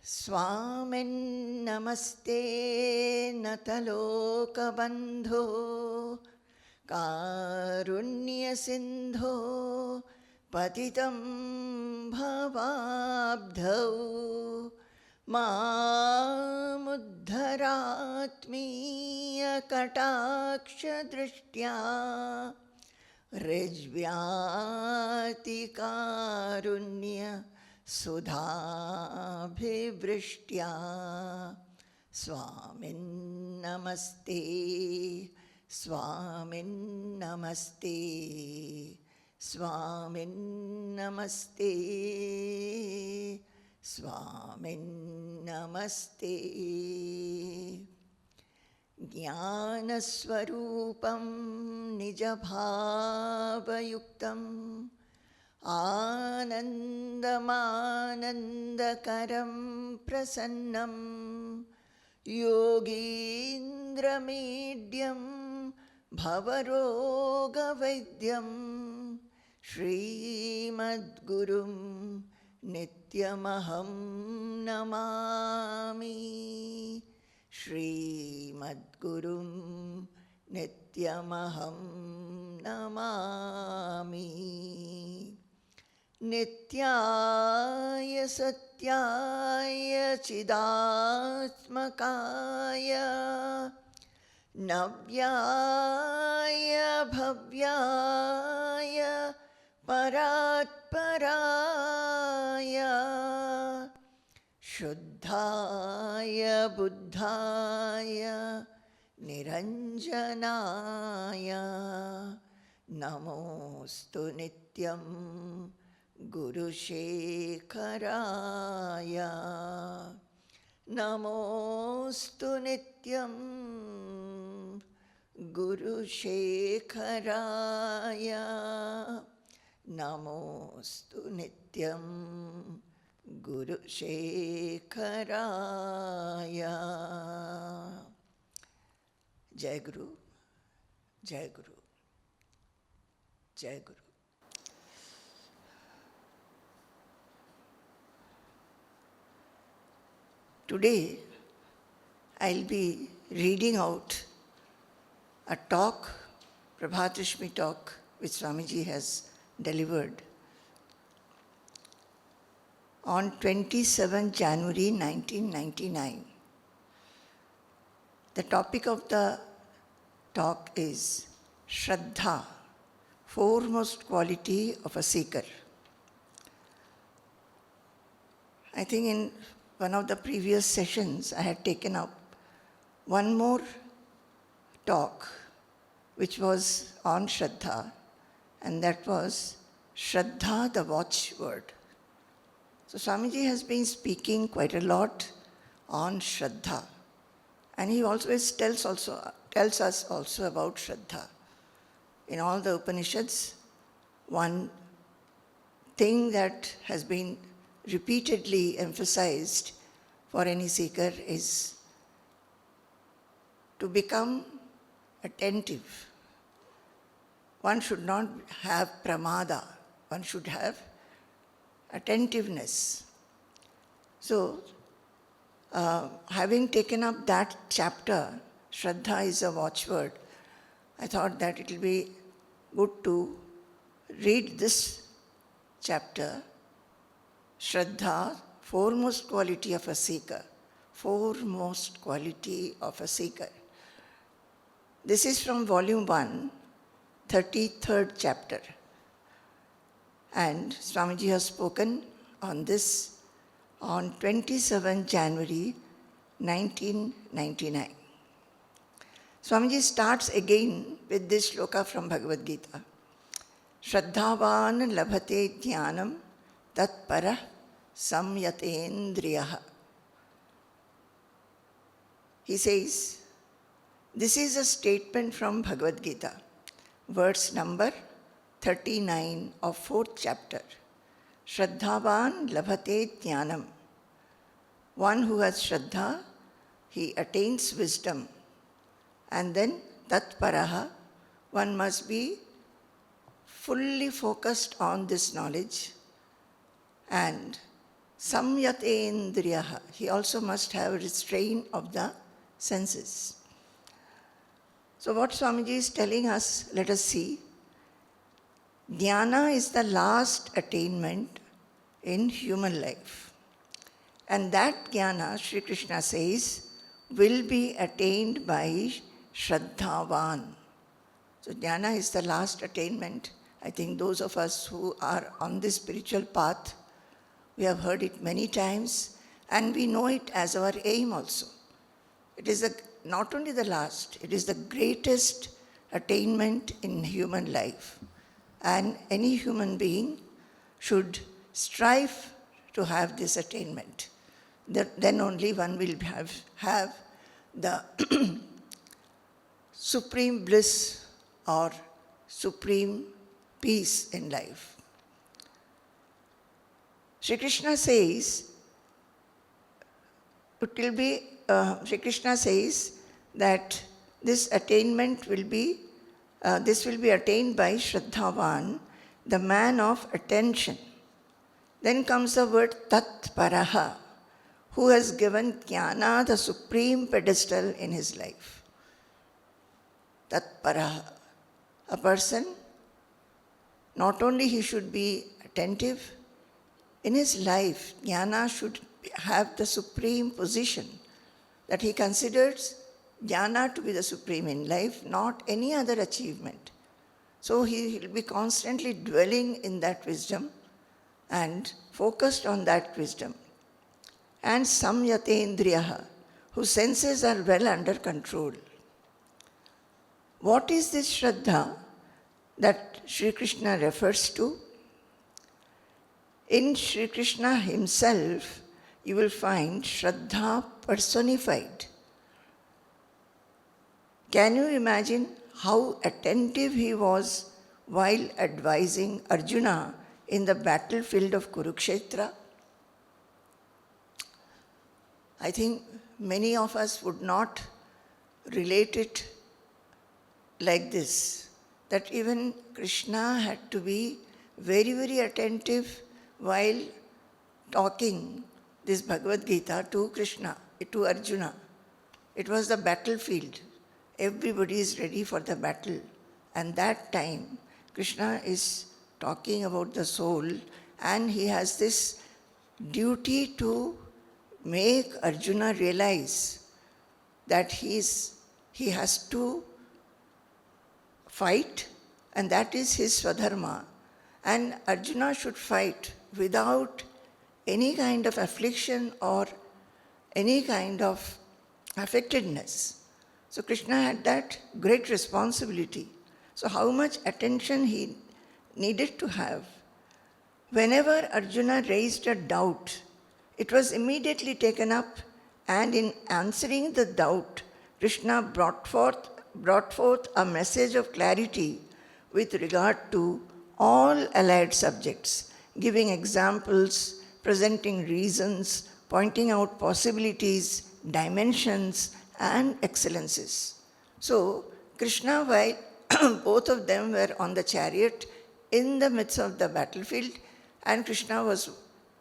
स्वामिन्नमस्ते नतलोकबन्धो कारुण्यसिन्धो पतितं भवाब्धौ मामुद्धरात्मीयकटाक्षदृष्ट्या ऋज्व्यातिकारुण्य सुधाभिवृष्ट्या स्वामिन्नमस्ते स्वामिन्नमस्ते स्वामिन्नमस्ते स्वामिन्नमस्ते ज्ञानस्वरूपं निजभावयुक्तम् आनन्दमानन्दकरं प्रसन्नं योगीन्द्रमीड्यं भवरोगवैद्यं श्रीमद्गुरुं नित्यमहं नमामि श्रीमद्गुरुं नित्यमहं नमामि नित्याय सत्याय चिदात्मकाय नव्याय भव्याय परात्पराय शुद्धाय बुद्धाय निरञ्जनाय नमोऽस्तु नित्यं गुरुशेखराय नमोऽस्तु नित्यं गुरुशेखराय नमोऽस्तु नित्यं गुरुशेखराय। जय गुरु, जय गुरु, जय गुरु। Today I'll be reading out a talk, Prabhatashmi talk, which Swamiji has delivered on 27 January 1999. The topic of the talk is Shraddha, foremost quality of a seeker. I think in one of the previous sessions I had taken up one more talk which was on Shraddha, and that was Shraddha the watchword. So Swamiji has been speaking quite a lot on Shraddha, and he always tells us also about Shraddha. In all the Upanishads, one thing that has been repeatedly emphasized for any seeker is to become attentive. One should not have pramada, one should have attentiveness. So, having taken up that chapter, Shraddha is a watchword, I thought that it will be good to read this chapter, Shraddha, foremost quality of a seeker. Foremost quality of a seeker. This is from volume 1, 33rd chapter. And Swamiji has spoken on this on 27 January 1999. Swamiji starts again with this shloka from Bhagavad Gita. Shraddhavan labhate jnanam tat parah samyatendriyaha. He says, this is a statement from Bhagavad Gita, verse number 39 of 4th chapter. Shraddhavan labhate jnanam. One who has Shraddha, he attains wisdom. And then tat paraha, one must be fully focused on this knowledge, and samyatendriyaha. He also must have restraint of the senses. So what Swamiji is telling us, let us see. Dhyana is the last attainment in human life. And that jnana, Sri Krishna says, will be attained by Shraddhavan. So jnana is the last attainment. I think those of us who are on this spiritual path, we have heard it many times and we know it as our aim also. It is not only the last, it is the greatest attainment in human life. And any human being should strive to have this attainment. Then only one will have the supreme bliss or supreme peace in life. Sri Krishna says, Sri Krishna says that this attainment will be attained by Shraddhavan, the man of attention. Then comes the word Tatparaha, who has given jnana the supreme pedestal in his life. Tatparaha, a person, not only he should be attentive, in his life, jnana should have the supreme position, that he considers jnana to be the supreme in life, not any other achievement. So he will be constantly dwelling in that wisdom and focused on that wisdom. And samyatendriyaha, whose senses are well under control. What is this Shraddha that Sri Krishna refers to? In Sri Krishna himself, you will find Shraddha personified. Can you imagine how attentive he was while advising Arjuna in the battlefield of Kurukshetra? I think many of us would not relate it like this, that even Krishna had to be very, very attentive while talking this Bhagavad Gita to Krishna, to Arjuna. It was the battlefield. Everybody is ready for the battle. And that time, Krishna is talking about the soul, and he has this duty to make Arjuna realize that he has to fight, and that is his Swadharma. And Arjuna should fight without any kind of affliction or any kind of affectedness. So Krishna had that great responsibility. So how much attention he needed to have. Whenever Arjuna raised a doubt, it was immediately taken up, and in answering the doubt, Krishna brought forth a message of clarity with regard to all allied subjects, giving examples, presenting reasons, pointing out possibilities, dimensions, and excellences. So, Krishna, while both of them were on the chariot in the midst of the battlefield, and Krishna was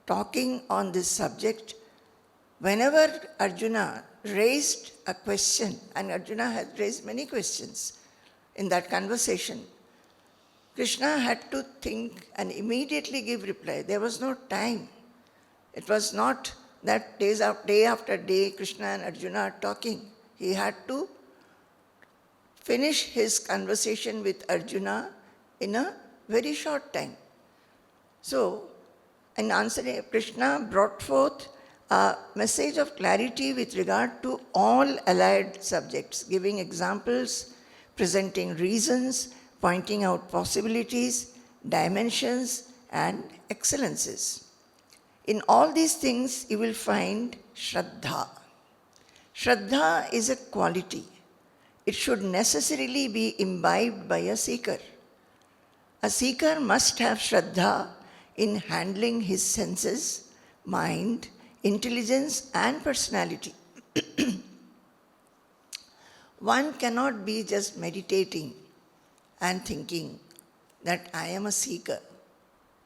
talking on this subject, whenever Arjuna raised a question, and Arjuna had raised many questions in that conversation, Krishna had to think and immediately give reply. There was no time. It was not that day after day Krishna and Arjuna are talking. He had to finish his conversation with Arjuna in a very short time. So, in answering, Krishna brought forth a message of clarity with regard to all allied subjects, giving examples, presenting reasons, pointing out possibilities, dimensions, and excellences. In all these things, you will find Shraddha. Shraddha is a quality. It should necessarily be imbibed by a seeker. A seeker must have Shraddha in handling his senses, mind, intelligence, and personality. One cannot be just meditating and thinking that I am a seeker.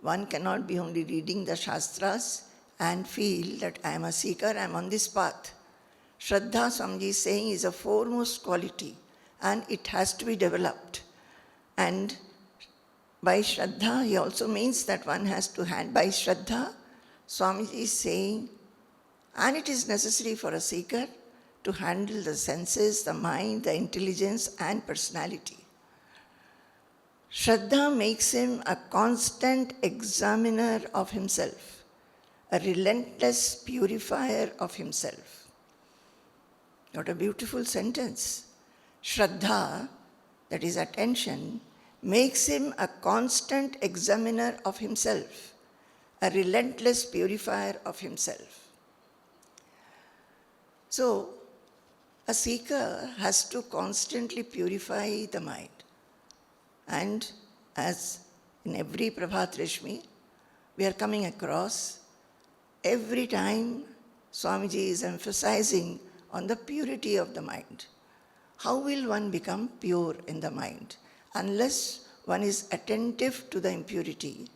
One cannot be only reading the Shastras and feel that I am a seeker, I am on this path. Shraddha, Swamiji is saying, is a foremost quality and it has to be developed. And by Shraddha, he also means that one has to by Shraddha, Swamiji is saying, and it is necessary for a seeker to handle the senses, the mind, the intelligence and personality. Shraddha makes him a constant examiner of himself, a relentless purifier of himself. What a beautiful sentence. Shraddha, that is attention, makes him a constant examiner of himself, a relentless purifier of himself. So, a seeker has to constantly purify the mind. And as in every Prabhat Rishmi, we are coming across, every time Swamiji is emphasizing on the purity of the mind. How will one become pure in the mind? Unless one is attentive to the impurity,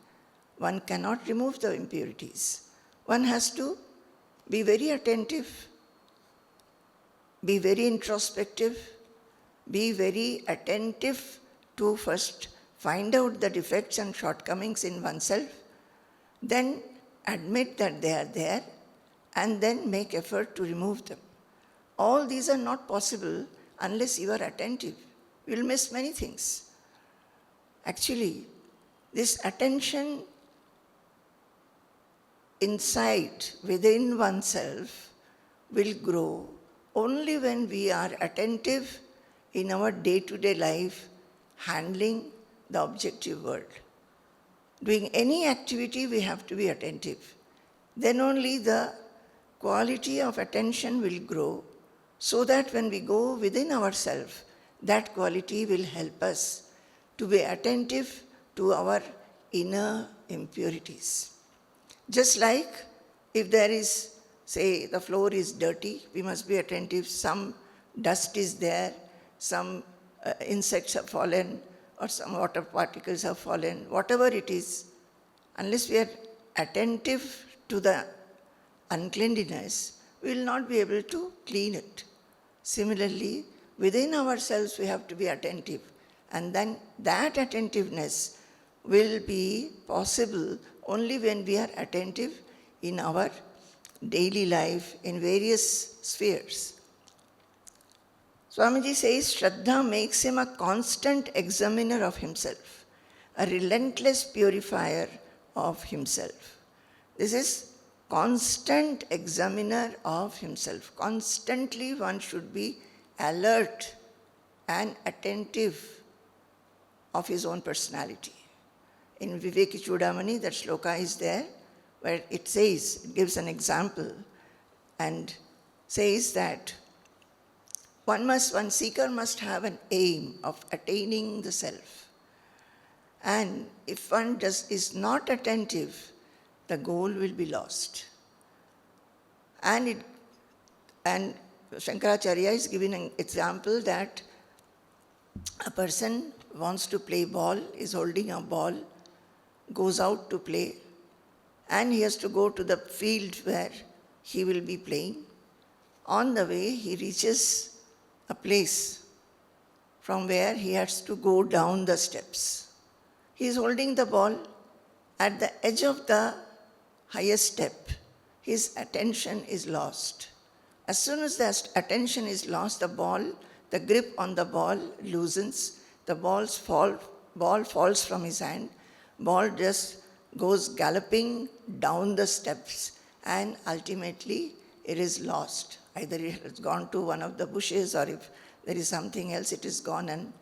one cannot remove the impurities. One has to be very attentive, be very introspective, be very attentive to first find out the defects and shortcomings in oneself, then admit that they are there, and then make effort to remove them. All these are not possible unless you are attentive. You will miss many things. Actually, this attention inside, within oneself, will grow only when we are attentive in our day-to-day life, handling the objective world. Doing any activity, we have to be attentive. Then only the quality of attention will grow, so that when we go within ourselves, that quality will help us to be attentive to our inner impurities. Just like if there is, say, the floor is dirty, we must be attentive. Some dust is there, some insects have fallen, or some water particles have fallen, whatever it is, unless we are attentive to the uncleanliness, we will not be able to clean it. Similarly, within ourselves we have to be attentive, and then that attentiveness will be possible only when we are attentive in our daily life in various spheres. Swamiji says Shraddha makes him a constant examiner of himself, a relentless purifier of himself. This is constant examiner of himself. Constantly one should be alert and attentive of his own personality. In Viveki Chudamani, that shloka is there, where it says, it gives an example and says that one seeker must have an aim of attaining the self. And if one is not attentive, the goal will be lost. And Shankaracharya is giving an example that a person wants to play ball, is holding a ball, goes out to play, and he has to go to the field where he will be playing. On the way, he reaches a place from where he has to go down the steps. He is holding the ball at the edge of the highest step. His attention is lost. As soon as the attention is lost, the grip on the ball loosens, the ball falls from his hand, ball just goes galloping down the steps, and ultimately it is lost. Either it has gone to one of the bushes, or if there is something else, it is gone and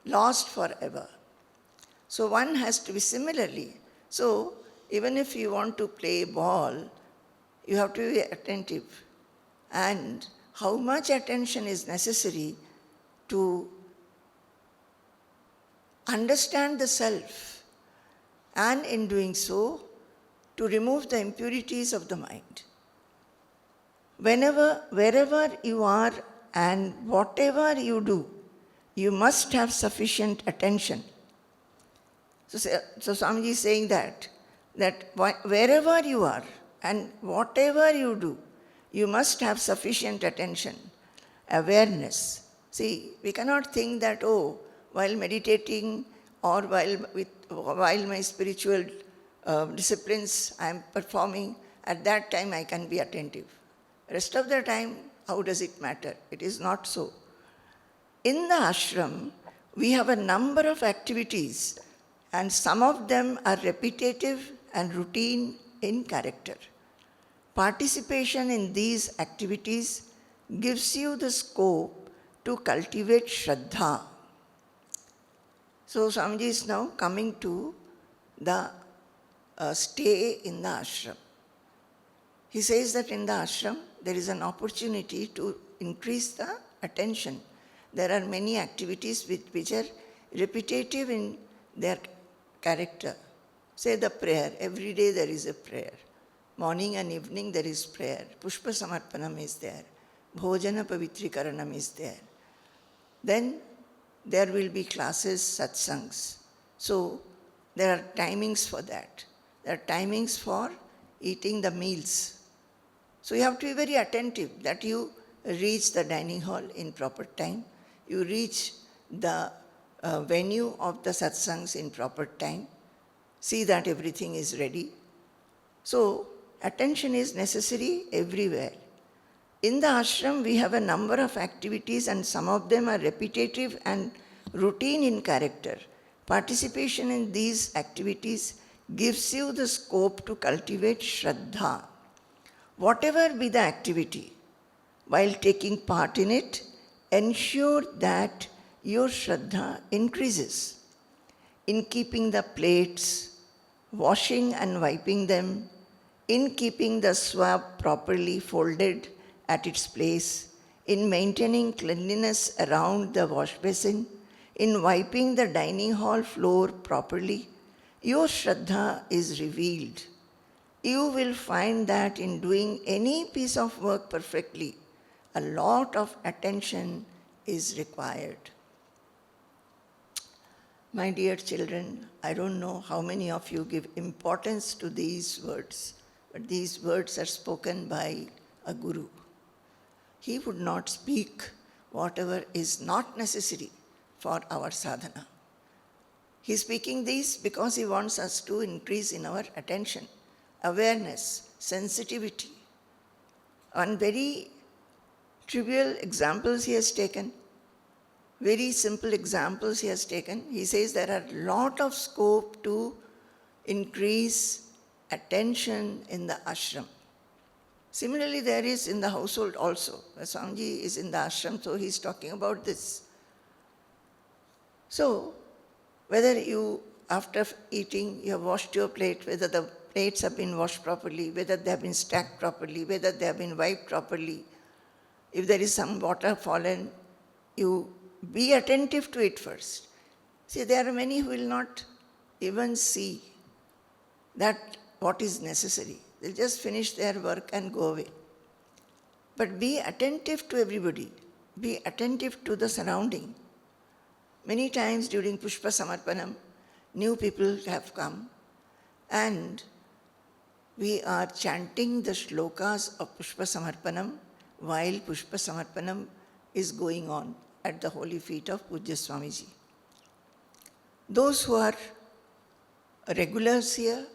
lost forever. So one has to be similarly. So even if you want to play ball, you have to be attentive. And how much attention is necessary to understand the self, and in doing so, to remove the impurities of the mind. Wherever you are and whatever you do, you must have sufficient attention. So Swamiji is saying that wherever you are, And whatever you do, you must have sufficient attention, awareness. See, we cannot think that, oh, while meditating or while my spiritual disciplines I am performing, at that time I can be attentive. Rest of the time, how does it matter? It is not so. In the ashram, we have a number of activities, and some of them are repetitive and routine in character. Participation in these activities gives you the scope to cultivate Shraddha. So Swamiji is now coming to the stay in the ashram. He says that in the ashram, there is an opportunity to increase the attention. There are many activities which are repetitive in their character. Say the prayer, every day there is a prayer. Morning and evening there is prayer. Pushpa Samarpanam is there. Bhojana Pavitrikaranam is there. Then there will be classes, satsangs. So there are timings for that. There are timings for eating the meals. So you have to be very attentive that you reach the dining hall in proper time. You reach the venue of the satsangs in proper time. See that everything is ready. So attention is necessary everywhere. In the ashram, we have a number of activities, and some of them are repetitive and routine in character. Participation in these activities gives you the scope to cultivate Shraddha. Whatever be the activity, while taking part in it, ensure that your Shraddha increases. In keeping the plates, washing and wiping them, in keeping the swab properly folded at its place, in maintaining cleanliness around the wash basin, in wiping the dining hall floor properly, your Shraddha is revealed. You will find that in doing any piece of work perfectly, a lot of attention is required. My dear children, I don't know how many of you give importance to these words, but these words are spoken by a guru. He would not speak whatever is not necessary for our sadhana. He is speaking these because he wants us to increase in our attention, awareness, sensitivity. On very trivial examples he has taken, very simple examples he has taken. He says there are a lot of scope to increase attention in the ashram. Similarly, there is in the household also. Swamiji is in the ashram, so he is talking about this. So, whether you, after eating, you have washed your plate, whether the plates have been washed properly, whether they have been stacked properly, whether they have been wiped properly, if there is some water fallen, you be attentive to it first. See, there are many who will not even see that what is necessary. They'll just finish their work and go away. But be attentive to everybody. Be attentive to the surrounding. Many times during Pushpa Samarpanam, new people have come and we are chanting the shlokas of Pushpa Samarpanam while Pushpa Samarpanam is going on at the holy feet of Pujya Swamiji. Those who are regulars here,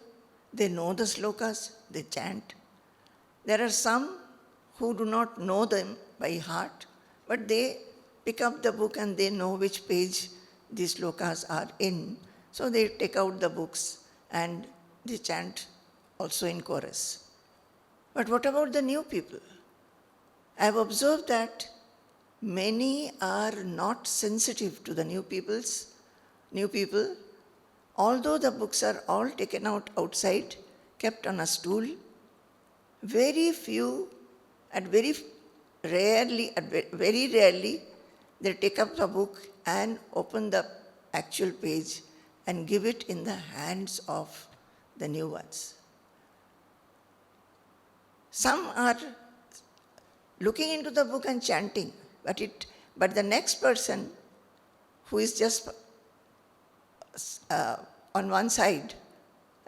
they know the slokas, they chant. There are some who do not know them by heart, but they pick up the book and they know which page these slokas are in. So they take out the books and they chant also in chorus. But what about the new people? I have observed that many are not sensitive to the new people. Although the books are all taken out outside, kept on a stool, very few, very rarely, they take up the book and open the actual page and give it in the hands of the new ones. Some are looking into the book and chanting, but the next person who is just on one side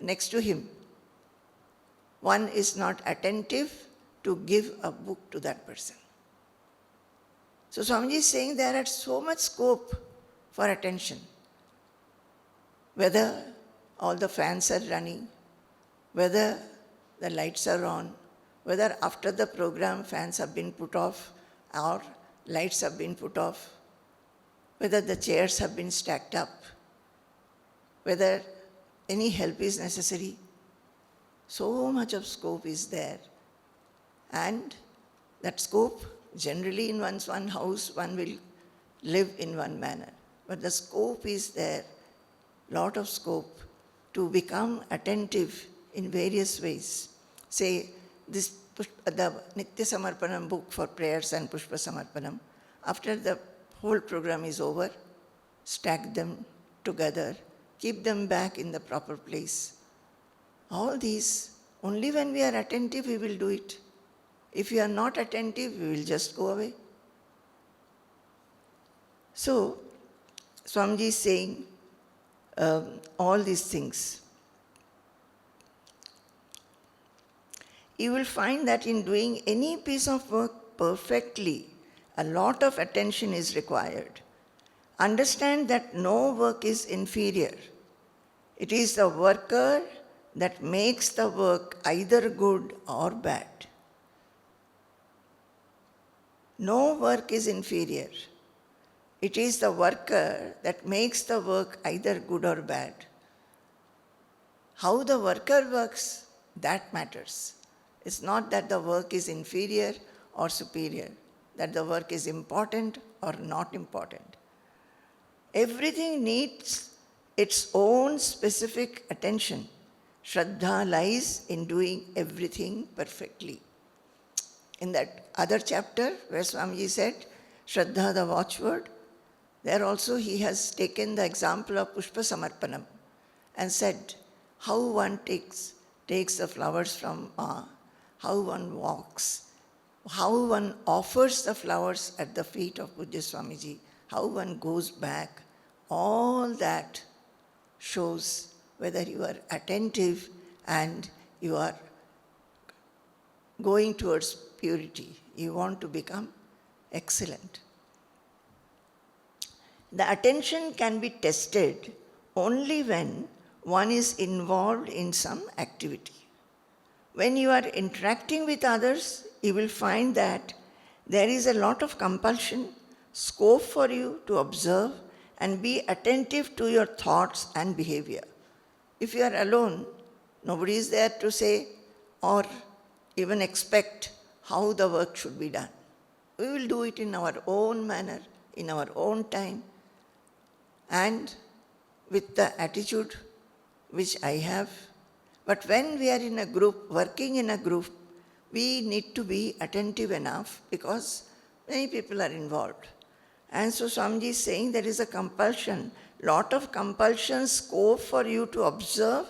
next to him, one is not attentive to give a book to that person. So Swamiji is saying there is so much scope for attention. Whether all the fans are running, whether the lights are on, whether after the program fans have been put off or lights have been put off, whether the chairs have been stacked up, whether any help is necessary, so much of scope is there. And that scope, generally in one's one house, one will live in one manner. But the scope is there, lot of scope to become attentive in various ways. Say, the Nitya Samarpanam book for prayers and Pushpa Samarpanam, after the whole program is over, stack them together, keep them back in the proper place. All these, only when we are attentive we will do it. If we are not attentive, we will just go away. So, Swamiji is saying all these things. You will find that in doing any piece of work perfectly, a lot of attention is required. Understand that no work is inferior. It is the worker that makes the work either good or bad. No work is inferior. It is the worker that makes the work either good or bad. How the worker works, that matters. It's not that the work is inferior or superior, that the work is important or not important. Everything needs its own specific attention. Shraddha lies in doing everything perfectly. In that other chapter where Swamiji said, Shraddha the watchword, there also he has taken the example of Pushpa Samarpanam and said how one takes the flowers from Ma, how one walks, how one offers the flowers at the feet of Pujya Swamiji, how one goes back. All that shows whether you are attentive and you are going towards purity. You want to become excellent. The attention can be tested only when one is involved in some activity. When you are interacting with others, you will find that there is a lot of compulsion, scope for you to observe and be attentive to your thoughts and behavior. If you are alone, nobody is there to say or even expect how the work should be done. We will do it in our own manner, in our own time, and with the attitude which I have. But when we are in a group, working in a group, we need to be attentive enough because many people are involved. And so Swamiji is saying there is a compulsion, lot of compulsion, scope for you to observe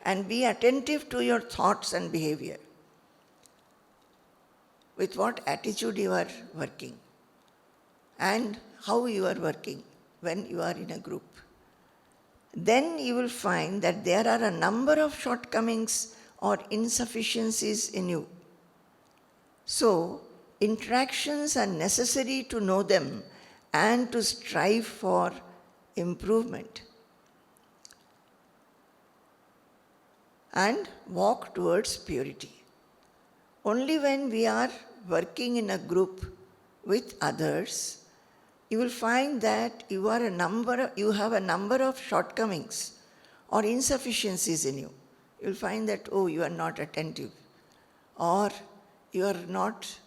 and be attentive to your thoughts and behavior. With what attitude you are working and how you are working when you are in a group. Then you will find that there are a number of shortcomings or insufficiencies in you. So, interactions are necessary to know them and to strive for improvement and walk towards purity. Only when we are working in a group with others, you will find that you have a number of shortcomings or insufficiencies in you. You will find that, you are not attentive, or you are not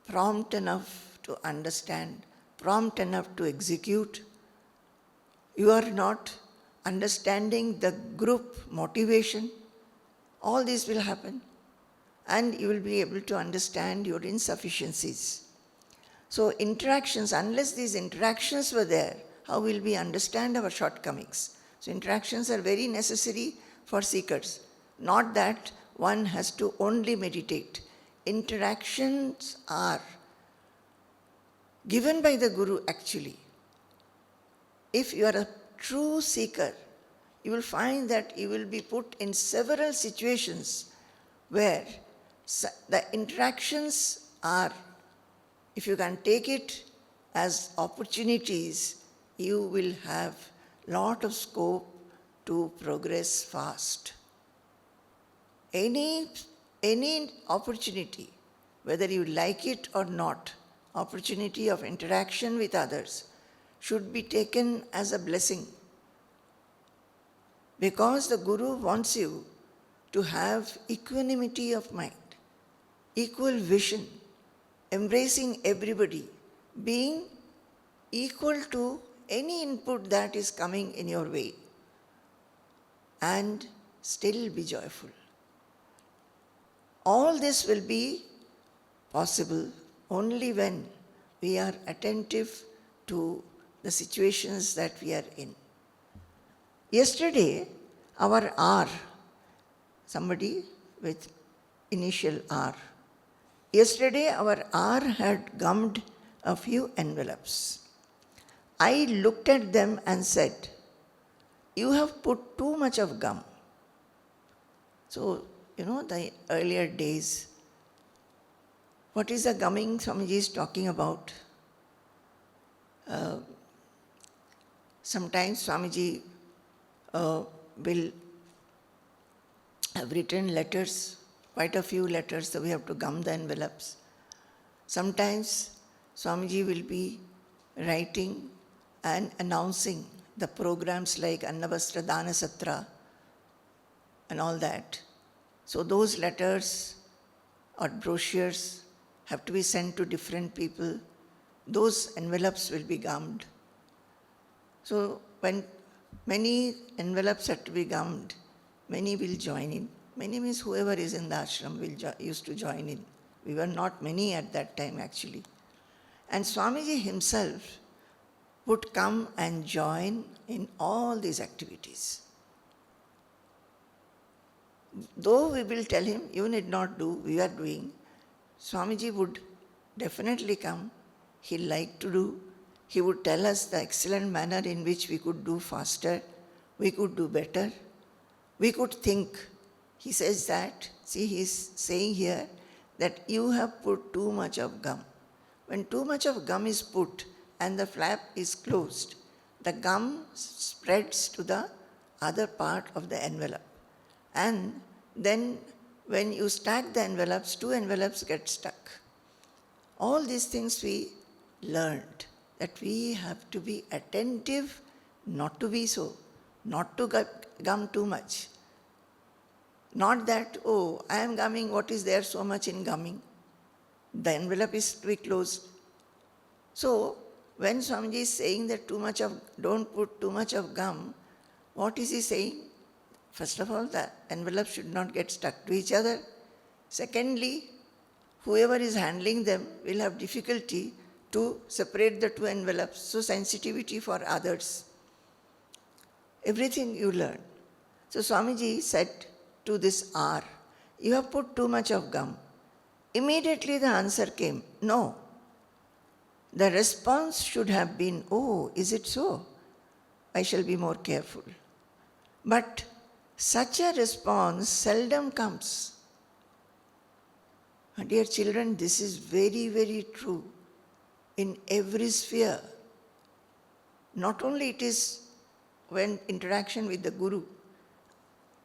prompt enough to understand, prompt enough to execute. You are not understanding the group motivation. All this will happen, and you will be able to understand your insufficiencies. So interactions, unless these interactions were there, how will we understand our shortcomings? So interactions are very necessary for seekers. Not that one has to only meditate. Interactions are given by the Guru actually. If you are a true seeker, you will find that you will be put in several situations where the interactions are, if you can take it as opportunities, you will have lot of scope to progress fast. Any opportunity, whether you like it or not, opportunity of interaction with others should be taken as a blessing. Because the Guru wants you to have equanimity of mind, equal vision, embracing everybody, being equal to any input that is coming in your way, and still be joyful. All this will be possible only when we are attentive to the situations that we are in. Yesterday, our R, somebody with initial R, yesterday our R had gummed a few envelopes. I looked at them and said, "You have put too much of gum." So, the earlier days, what is the gumming Swamiji is talking about? Sometimes Swamiji will have written letters, quite a few letters, so we have to gum the envelopes. Sometimes Swamiji will be writing and announcing the programs like Annavastra Dana Satra and all that. So those letters or brochures have to be sent to different people. Those envelopes will be gummed. So when many envelopes have to be gummed, many will join in. Many means whoever is in the ashram used to join in. We were not many at that time actually. And Swamiji himself would come and join in all these activities. Though we will tell him, you need not do, we are doing, Swamiji would definitely come. He liked to do. He would tell us the excellent manner in which we could do faster, we could do better, we could think. He says that, see, he is saying here that you have put too much of gum. When too much of gum is put and the flap is closed, the gum spreads to the other part of the envelope. And then when you stack the envelopes, two envelopes get stuck. All these things we learned, that we have to be attentive, not to be so, not to gum too much. Not that, oh, I am gumming, what is there so much in gumming? The envelope is to be closed. So, when Swamiji is saying that don't put too much of gum, what is he saying? First of all, the envelope should not get stuck to each other. Secondly, whoever is handling them will have difficulty to separate the two envelopes. So, sensitivity for others. Everything you learn. So, Swamiji said to this R, you have put too much of gum. Immediately the answer came, no. The response should have been, oh, is it so? I shall be more careful. But such a response seldom comes. Dear children, this is very, very true in every sphere. Not only it is when interaction with the Guru.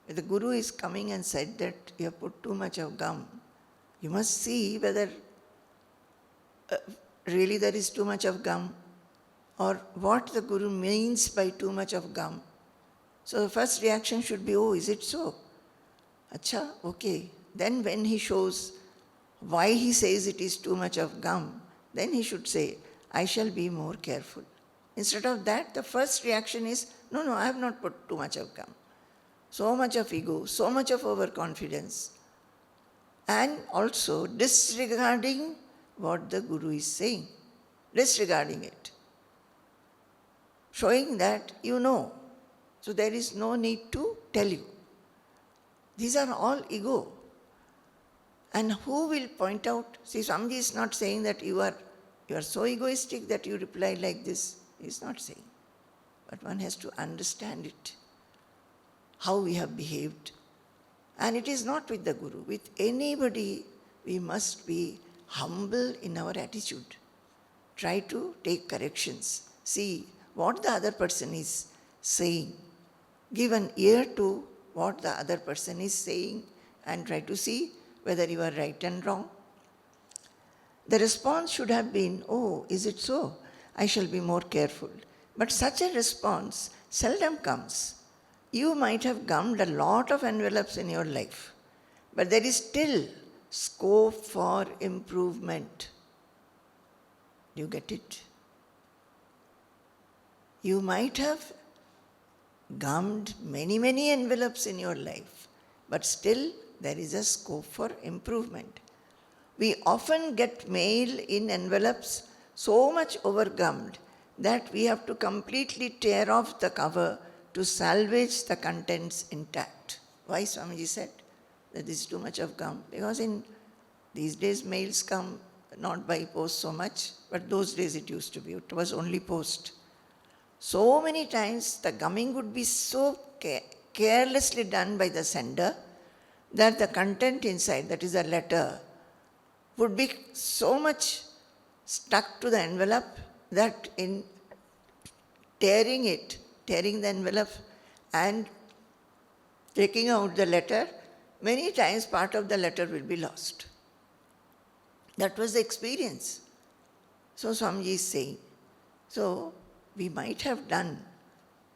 If the Guru is coming and said that you have put too much of gum, you must see whether really there is too much of gum or what the Guru means by too much of gum. So the first reaction should be, oh, is it so? Acha, okay. Then when he shows why he says it is too much of gum, then he should say, I shall be more careful. Instead of that, the first reaction is, no, I have not put too much of gum. So much of ego, so much of overconfidence. And also disregarding what the Guru is saying. Disregarding it. Showing that you know. So there is no need to tell you. These are all ego. And who will point out? See, Swamiji is not saying that you are so egoistic that you reply like this. He is not saying. But one has to understand it. How we have behaved. And it is not with the Guru. With anybody, we must be humble in our attitude. Try to take corrections. See what the other person is saying. Give an ear to what the other person is saying and try to see whether you are right and wrong. The response should have been, "Oh, is it so? I shall be more careful." But such a response seldom comes. You might have gummed a lot of envelopes in your life, but there is still scope for improvement. Do you get it? You might have gummed many envelopes in your life, but still there is a scope for improvement. We often get mail in envelopes so much overgummed that we have to completely tear off the cover to salvage the contents intact. Why Swamiji said that this is too much of gum? Because in these days mails come not by post so much, but those days it used to be. It was only post. So many times the gumming would be so carelessly done by the sender that the content inside, that is a letter, would be so much stuck to the envelope that in tearing the envelope and taking out the letter, many times part of the letter will be lost. That was the experience. So Swamiji is saying, so we might have done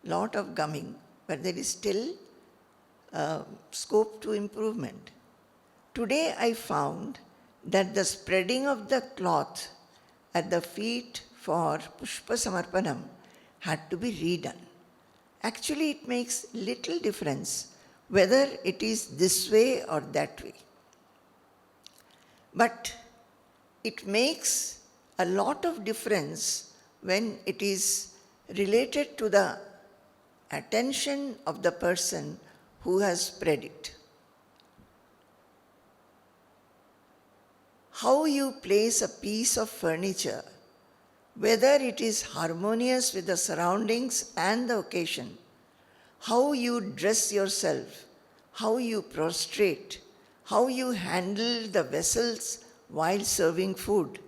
lot of gumming, but there is still scope to improvement. Today I found that the spreading of the cloth at the feet for Pushpa Samarpanam had to be redone. Actually, it makes little difference whether it is this way or that way. But it makes a lot of difference when it is related to the attention of the person who has spread it. How you place a piece of furniture, whether it is harmonious with the surroundings and the occasion, how you dress yourself, how you prostrate, how you handle the vessels while serving food,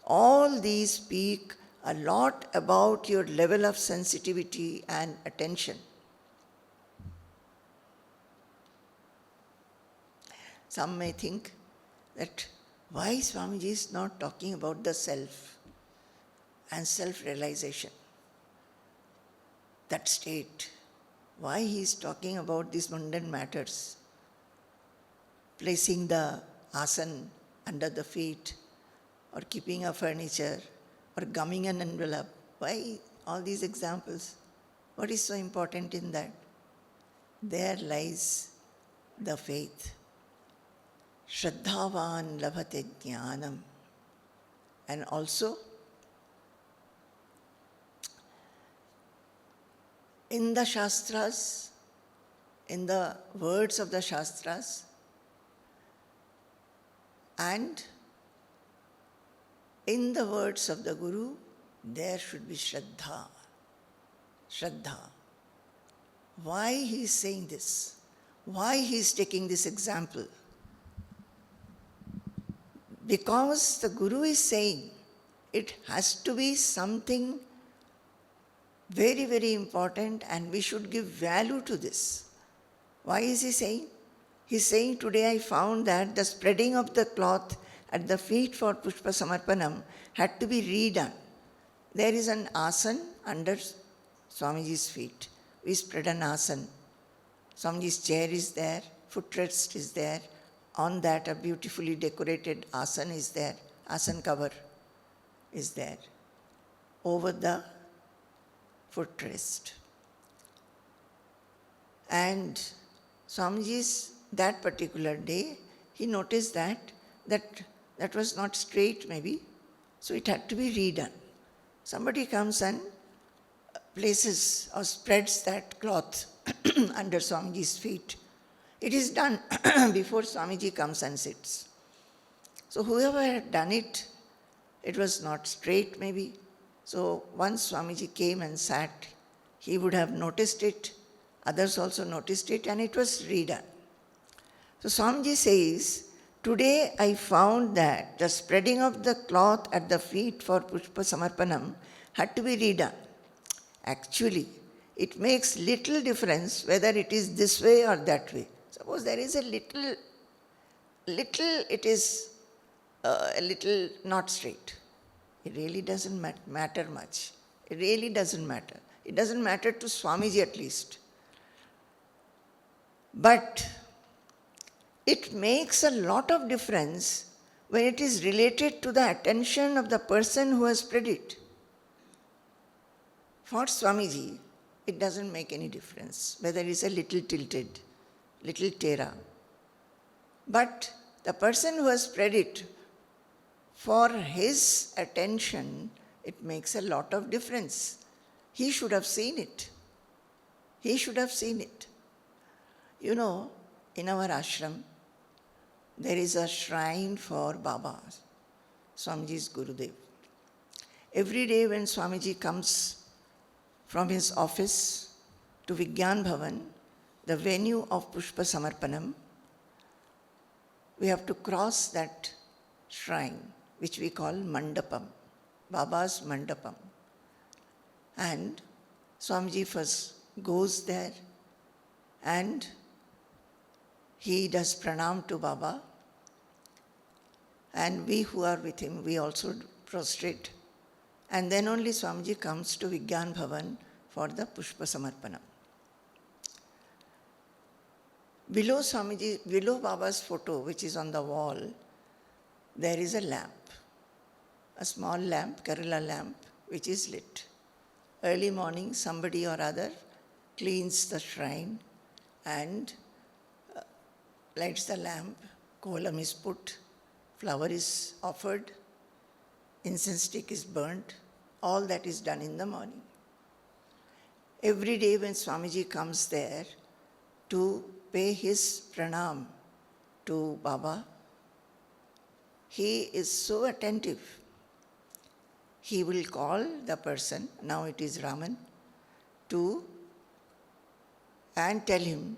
all these speak a lot about your level of sensitivity and attention. Some may think that why Swamiji is not talking about the self and self-realization, that state. Why he is talking about these mundane matters, placing the asan under the feet, or keeping a furniture, or gumming an envelope. Why all these examples? What is so important in that? There lies the faith. Shraddhavan labhate jnanam. And also, in the Shastras, in the words of the Shastras, and in the words of the Guru, there should be Shraddha. Shraddha. Why he is saying this? Why he is taking this example? Because the Guru is saying it has to be something very important and we should give value to this. Why is he saying? He is saying, today I found that the spreading of the cloth at the feet for Pushpa Samarpanam had to be redone. There is an asan under Swamiji's feet. We spread an asan. Swamiji's chair is there, footrest is there. On that, a beautifully decorated asan is there, asan cover is there, over the footrest. And Swamiji's, that particular day, he noticed that was not straight maybe, so it had to be redone. Somebody comes and places or spreads that cloth under Swamiji's feet. It is done before Swamiji comes and sits. So whoever had done it, it was not straight maybe. So once Swamiji came and sat, he would have noticed it. Others also noticed it, and it was redone. So Swamiji says, today I found that the spreading of the cloth at the feet for Pushpa Samarpanam had to be redone. Actually, it makes little difference whether it is this way or that way. Suppose there is a little it is a little not straight. It really doesn't matter much. It really doesn't matter. It doesn't matter to Swamiji at least. But it makes a lot of difference when it is related to the attention of the person who has spread it. For Swamiji, it doesn't make any difference whether it's a little tilted, little tera. But the person who has spread it, for his attention, it makes a lot of difference. He should have seen it. He should have seen it. You know, in our ashram, there is a shrine for Baba, Swamiji's Gurudev. Every day when Swamiji comes from his office to Vigyan Bhavan, the venue of Pushpa Samarpanam, we have to cross that shrine, which we call Mandapam, Baba's Mandapam. And Swamiji first goes there and he does pranam to Baba. And we who are with him, we also prostrate. And then only Swamiji comes to Vigyan Bhavan for the Pushpa Samarpanam. Below Baba's photo, which is on the wall, there is a lamp, a small lamp, Kerala lamp, which is lit. Early morning, somebody or other cleans the shrine and lights the lamp, kolam is put, flower is offered, incense stick is burnt. All that is done in the morning. Every day when Swamiji comes there to pay his pranam to Baba, he is so attentive. He will call the person, now it is Raman, and tell him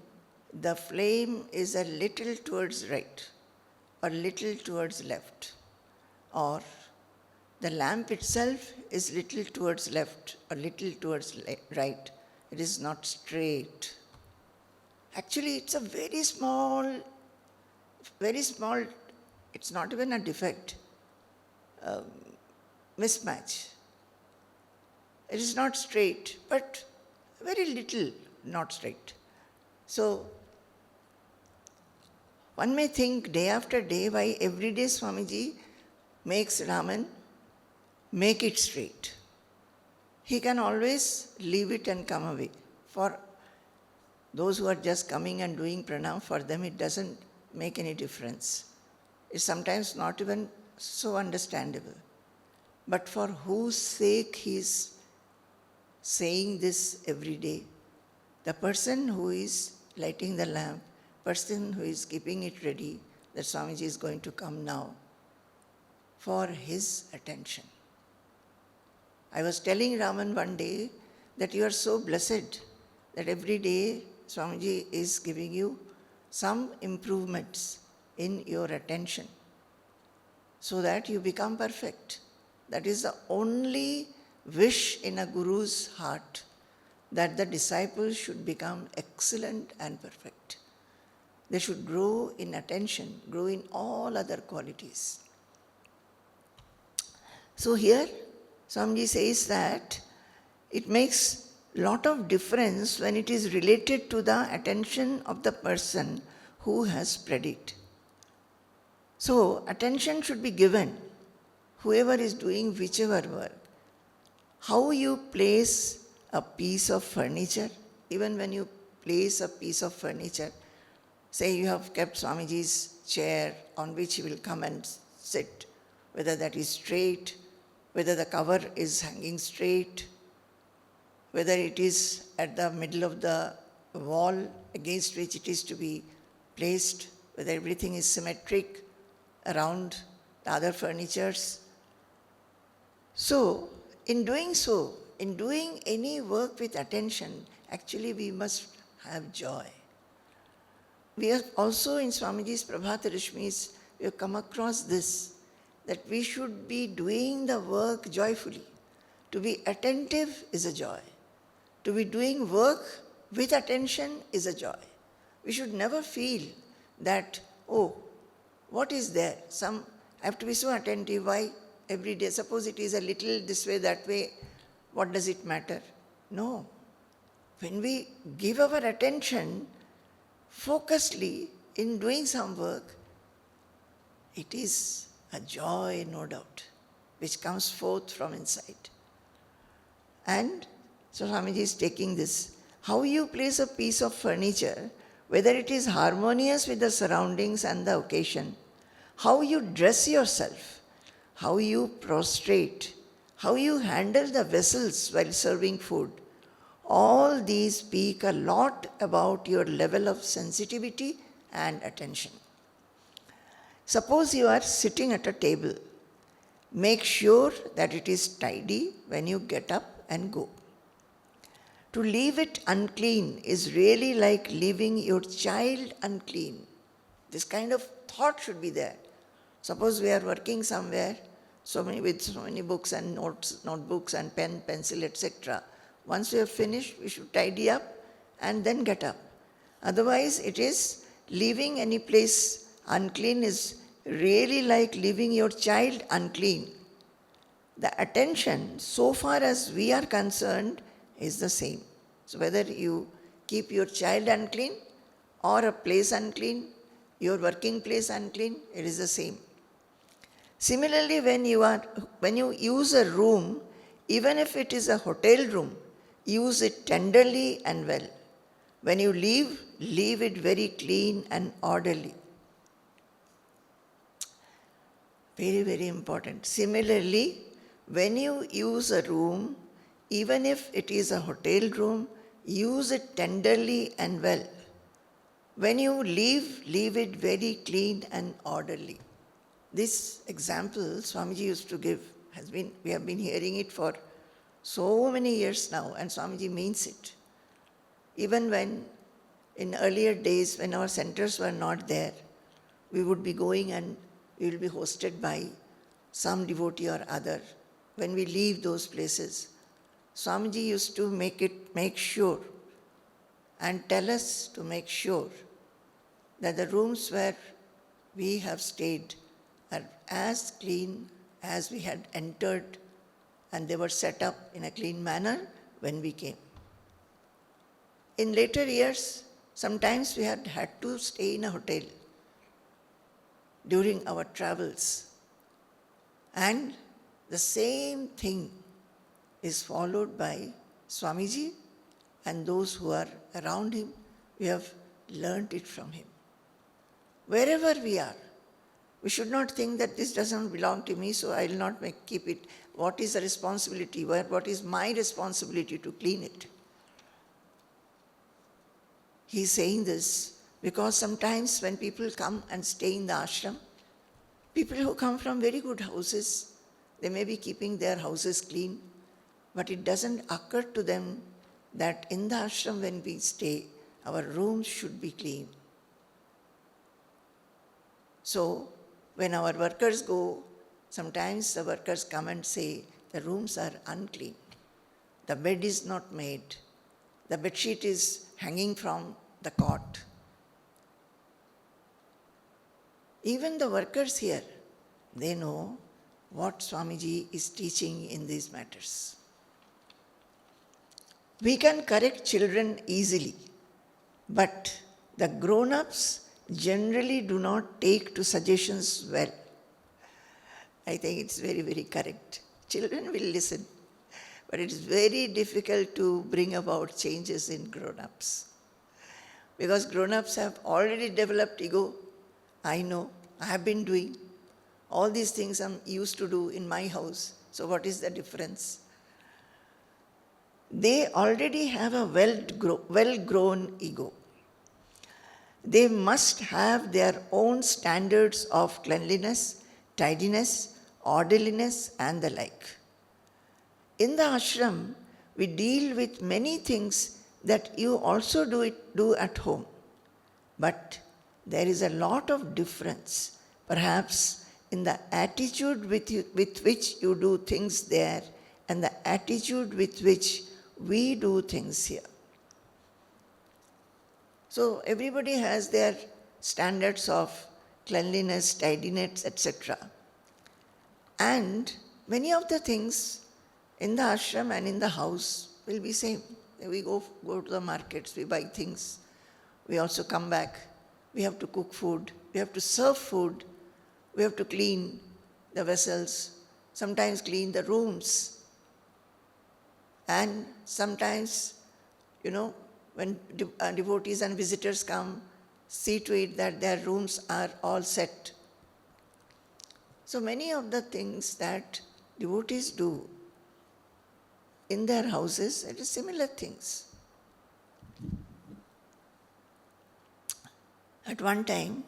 the flame is a little towards right or little towards left, or the lamp itself is little towards left or little towards right. It is not straight. Actually, it's a very small, it's not even a defect, mismatch. It is not straight, but very little not straight. So, one may think day after day why every day Swamiji makes Raman make it straight. He can always leave it and come away. For those who are just coming and doing pranam, for them it doesn't make any difference. It's sometimes not even so understandable. But for whose sake he is saying this every day? The person who is lighting the lamp, person who is keeping it ready, that Swamiji is going to come now, for his attention. I was telling Raman one day that you are so blessed that every day Swamiji is giving you some improvements in your attention so that you become perfect. That is the only wish in a guru's heart, that the disciples should become excellent and perfect. They should grow in attention, grow in all other qualities. So here, Swamiji says that it makes lot of difference when it is related to the attention of the person who has spread it. So, attention should be given, whoever is doing whichever work. How you place a piece of furniture, even when you place a piece of furniture, say you have kept Swamiji's chair on which he will come and sit, whether that is straight, whether the cover is hanging straight, whether it is at the middle of the wall against which it is to be placed, whether everything is symmetric around the other furnitures. So, in doing any work with attention, actually we must have joy. we have also in Swamiji's Prabhata Rishmis, we have come across this, that we should be doing the work joyfully. To be attentive is a joy. To be doing work with attention is a joy. We should never feel that, oh, what is there? I have to be so attentive. Why? Every day, suppose it is a little this way, that way, what does it matter? No. When we give our attention focusedly in doing some work, it is a joy, no doubt, which comes forth from inside. And so Swamiji is taking this. How you place a piece of furniture, whether it is harmonious with the surroundings and the occasion, how you dress yourself, how you prostrate, how you handle the vessels while serving food, all these speak a lot about your level of sensitivity and attention. Suppose you are sitting at a table. Make sure that it is tidy when you get up and go. To leave it unclean is really like leaving your child unclean. This kind of thought should be there. Suppose we are working somewhere, with so many books and notebooks and pen, pencil, etc. Once we have finished, we should tidy up and then get up. Otherwise, it is leaving any place unclean is really like leaving your child unclean. The attention, so far as we are concerned, is the same. So whether you keep your child unclean or a place unclean, your working place unclean, it is the same. Similarly, when you use a room, even if it is a hotel room, use it tenderly and well. When you leave it very clean and orderly. Very, very important. Similarly, when you use a room, even if it is a hotel room, use it tenderly and well. When you leave it very clean and orderly. This example Swamiji used to give we have been hearing it for so many years now, and Swamiji means it. Even when in earlier days when our centers were not there, we would be going and we will be hosted by some devotee or other. When we leave those places, Swamiji used to make sure and tell us to make sure that the rooms where we have stayed are as clean as we had entered, and they were set up in a clean manner when we came. In later years, sometimes we had to stay in a hotel during our travels. And the same thing is followed by Swamiji and those who are around him. We have learned it from him. Wherever we are, we should not think that this doesn't belong to me, so I will not keep it. What is the responsibility? What is my responsibility to clean it? He is saying this because sometimes when people come and stay in the ashram, people who come from very good houses, they may be keeping their houses clean, but it doesn't occur to them that in the ashram when we stay, our rooms should be clean. So, when our workers go, sometimes the workers come and say, the rooms are unclean. The bed is not made. The bedsheet is hanging from the cot. Even the workers here, they know what Swamiji is teaching in these matters. We can correct children easily, but the grown-ups generally do not take to suggestions well. I think it's very, very correct. Children will listen, but it is very difficult to bring about changes in grown-ups. Because grown-ups have already developed ego. I know, I have been doing. All these things I'm used to do in my house. So what is the difference? They already have a well-grown ego. They must have their own standards of cleanliness, tidiness, orderliness, and the like. In the ashram, we deal with many things that you also do at home. But there is a lot of difference, perhaps, in the attitude with which you do things there and the attitude with which we do things here. So everybody has their standards of cleanliness, tidiness, etc. And many of the things in the ashram and in the house will be same. We go to the markets, we buy things, we also come back, we have to cook food, we have to serve food, we have to clean the vessels, sometimes clean the rooms. And sometimes, when devotees and visitors come, see to it that their rooms are all set. So many of the things that devotees do in their houses, it is similar things. At one time,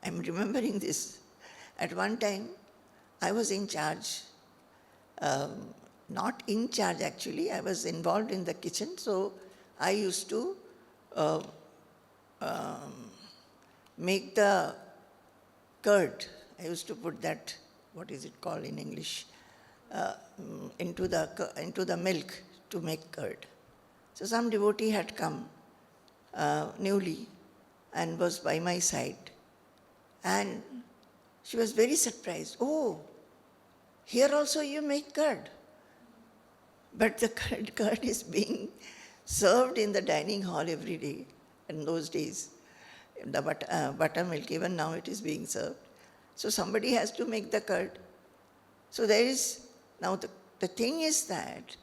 I'm remembering this, at one time I was in charge, not in charge actually, I was involved in the kitchen, so I used to make the curd. I used to put that, what is it called in English, into the milk to make curd. So some devotee had come newly and was by my side. And she was very surprised. Oh, here also you make curd. But the curd is being served in the dining hall every day in those days. The buttermilk, even now it is being served. So somebody has to make the curd. So there is, now the thing is that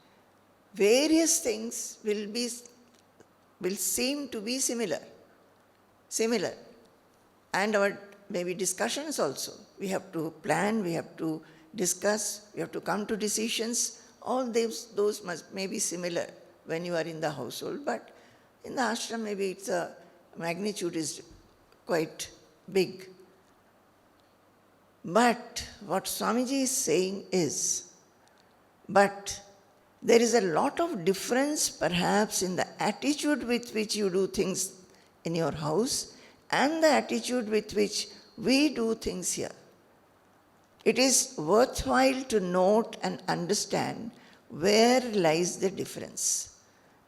various things will seem to be similar. And our maybe discussions also. We have to plan, we have to discuss, we have to come to decisions. All those may be similar when you are in the household, but in the ashram maybe its magnitude is quite big. But what Swamiji is saying is, but there is a lot of difference perhaps in the attitude with which you do things in your house and the attitude with which we do things here. It is worthwhile to note and understand where lies the difference.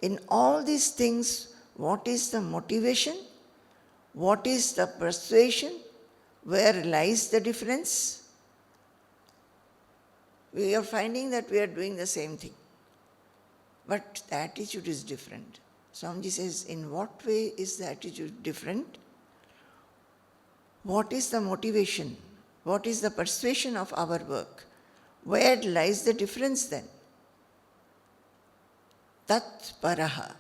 In all these things, what is the motivation? What is the persuasion? Where lies the difference? We are finding that we are doing the same thing, but the attitude is different. Swamiji says, in what way is the attitude different? What is the motivation? What is the persuasion of our work? Where lies the difference then? Tat paraha.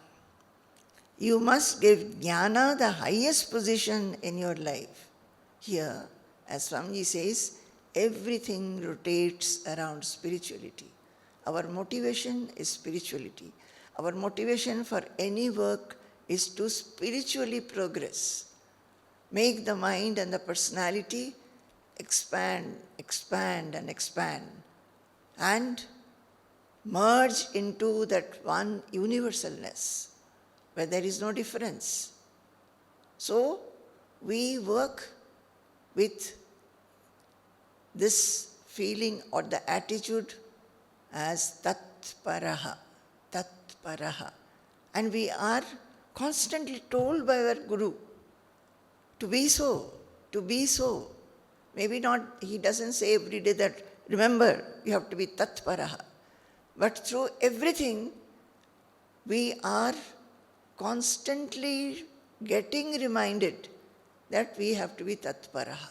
You must give jnana the highest position in your life. Here, as Swamiji says, everything rotates around spirituality. Our motivation is spirituality. Our motivation for any work is to spiritually progress. Make the mind and the personality expand and merge into that one universalness where there is no difference. So we work with this feeling or the attitude as tat paraha. And we are constantly told by our Guru to be so. Maybe not, he doesn't say every day that, remember, you have to be tat paraha. But through everything, we are constantly getting reminded that we have to be tat paraha.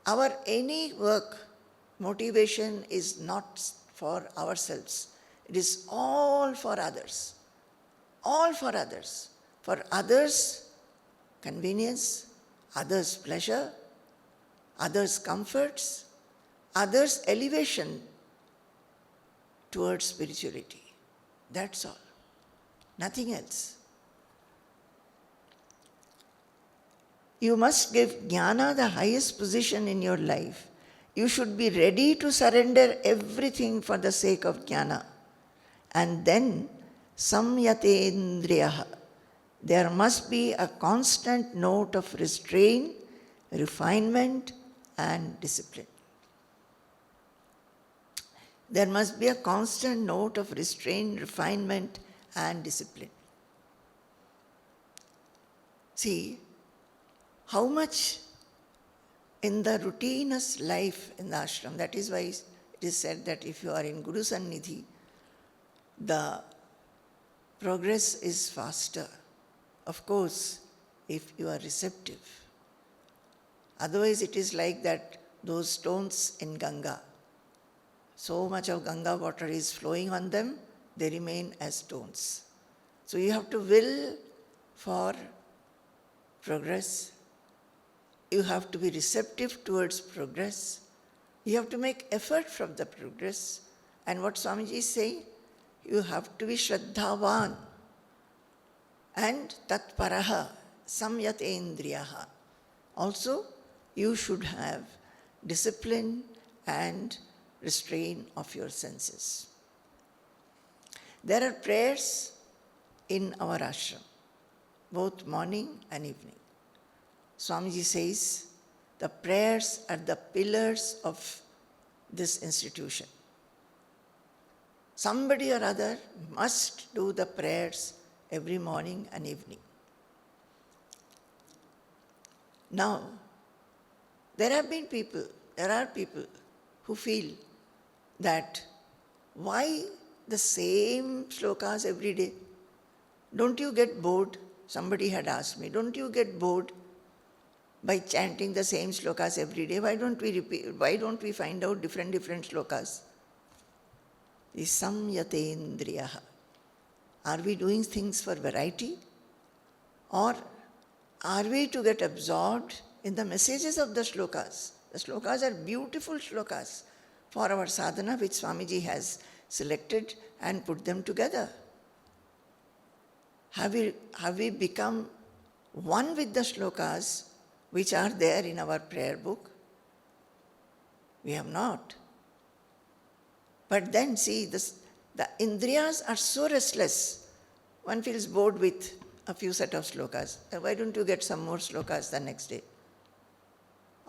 Our any work, motivation is not for ourselves. It is all for others. All for others. For others' convenience, others' pleasure, others' comforts, others' elevation towards spirituality. That's all. Nothing else. You must give jnana the highest position in your life. You should be ready to surrender everything for the sake of jnana. And then samyatendriyaha. there must be a constant note of restraint, refinement, and discipline. There must be a constant note of restraint, refinement, and discipline. See, how much in the routinous life in the ashram, that is why it is said that if you are in Guru Sannidhi, the progress is faster. Of course, if you are receptive. Otherwise, it is like that, those stones in Ganga. So much of Ganga water is flowing on them, they remain as stones. So you have to will for progress. You have to be receptive towards progress. You have to make effort from the progress. And what Swamiji is saying, you have to be Shraddhavan and Tatparaha, Samyatendriyaha. Also, you should have discipline and restraint of your senses. There are prayers in our ashram, both morning and evening. Swamiji says, the prayers are the pillars of this institution. Somebody or other must do the prayers every morning and evening. Now, there are people who feel that why the same slokas every day? Don't you get bored? Somebody had asked me, don't you get bored by chanting the same slokas every day? Why don't we repeat? Why don't we find out different slokas? The Samyatendriyaha. Are we doing things for variety? Or are we to get absorbed in the messages of the slokas? The slokas are beautiful slokas for our sadhana, which Swamiji has selected and put them together. Have we become one with the slokas which are there in our prayer book? We have not. But then see, the indriyas are so restless. One feels bored with a few set of slokas. Why don't you get some more slokas the next day?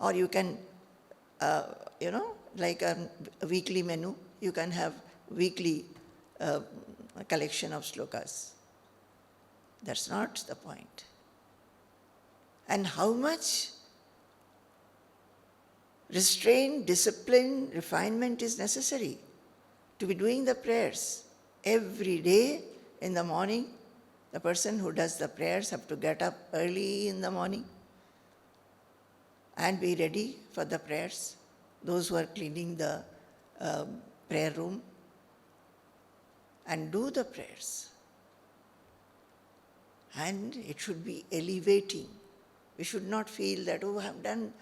Or you can, like a weekly menu, you can have weekly collection of slokas. That's not the point. And how much restraint, discipline, refinement is necessary to be doing the prayers every day in the morning. The person who does the prayers have to get up early in the morning and be ready for the prayers. Those who are cleaning the prayer room, and do the prayers. And it should be elevating. We should not feel that, oh, I have done,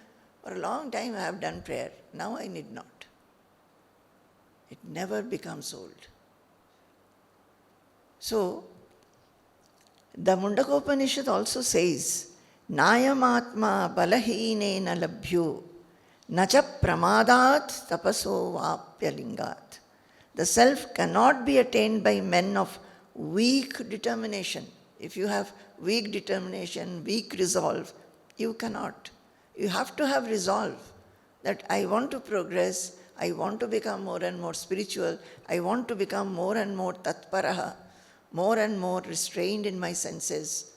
for a long time I have done prayer, now I need not. It never becomes old. So, the Mundakopanishad also says, Nayamatma balahinena labhyo nacha pramadat tapaso vapyalingat. The self cannot be attained by men of weak determination. If you have weak determination, weak resolve, you cannot. You have to have resolve that I want to progress, I want to become more and more spiritual, I want to become more and more tatparaha, more and more restrained in my senses,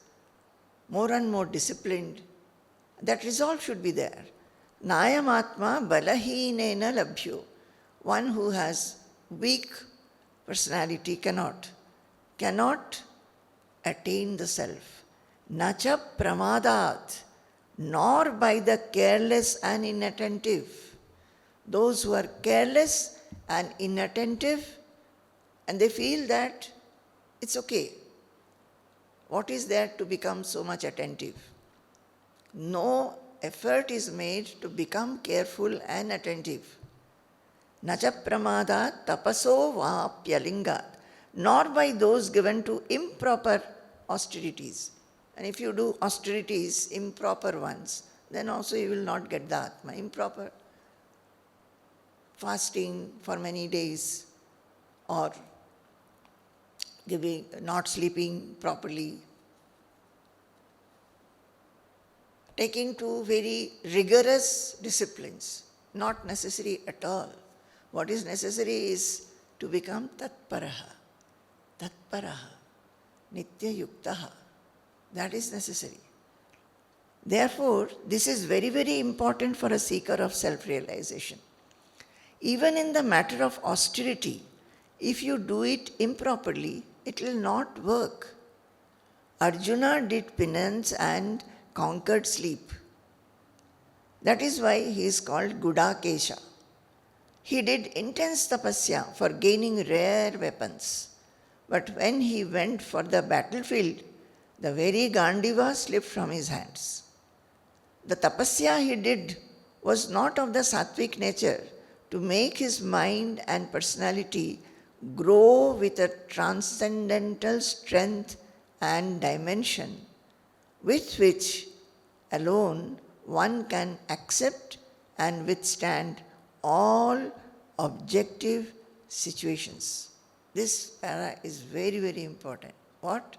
more and more disciplined. That resolve should be there. Nayamatma balahinena labhyo. One who has weak personality cannot attain the self. Nacha pramadat, nor by the careless and inattentive. Those who are careless and inattentive, and they feel that it's okay. What is there to become so much attentive? No effort is made to become careful and attentive. Nacha pramadat tapaso vapyalingat, nor by those given to improper austerities. And if you do austerities, improper ones, then also you will not get the Atma. Improper fasting for many days, or not sleeping properly, taking to very rigorous disciplines. Not necessary at all. What is necessary is to become tatparaha, tatparaha, nitya yuktaha. That is necessary. Therefore, this is very, very important for a seeker of self-realization. Even in the matter of austerity, if you do it improperly, it will not work. Arjuna did penance and conquered sleep. That is why he is called Gudakesha. He did intense tapasya for gaining rare weapons. But when he went for the battlefield, the very Gandiva slipped from his hands. The tapasya he did was not of the sattvic nature to make his mind and personality grow with a transcendental strength and dimension with which alone one can accept and withstand all objective situations. This para is very, very important. What?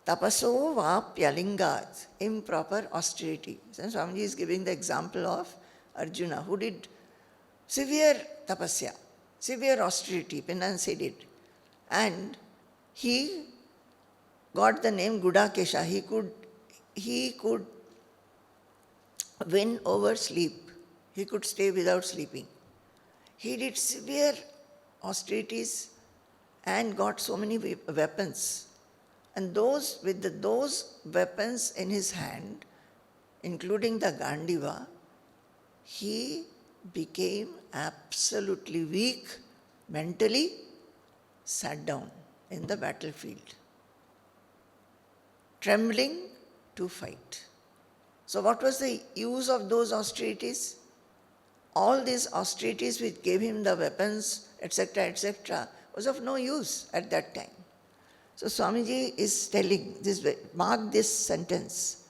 Tapaso vapyalingat, improper austerity. So Swamiji is giving the example of Arjuna, who did severe tapasya, severe austerity, penance he did. And he got the name Gudakesha. He could win over sleep. He could stay without sleeping. He did severe austerities and got so many weapons. And those weapons in his hand, including the Gandiva, he became absolutely weak mentally, sat down in the battlefield, trembling to fight. So what was the use of those austerities? All these austerities which gave him the weapons, etc., was of no use at that time. So Swamiji is telling this, mark this sentence.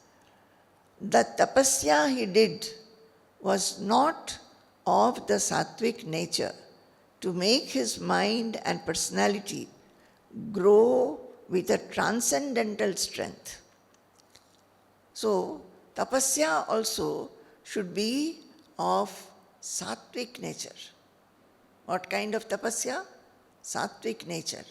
The tapasya he did was not of the sattvic nature to make his mind and personality grow with a transcendental strength. So tapasya also should be of sattvic nature. What kind of tapasya? Sattvic nature.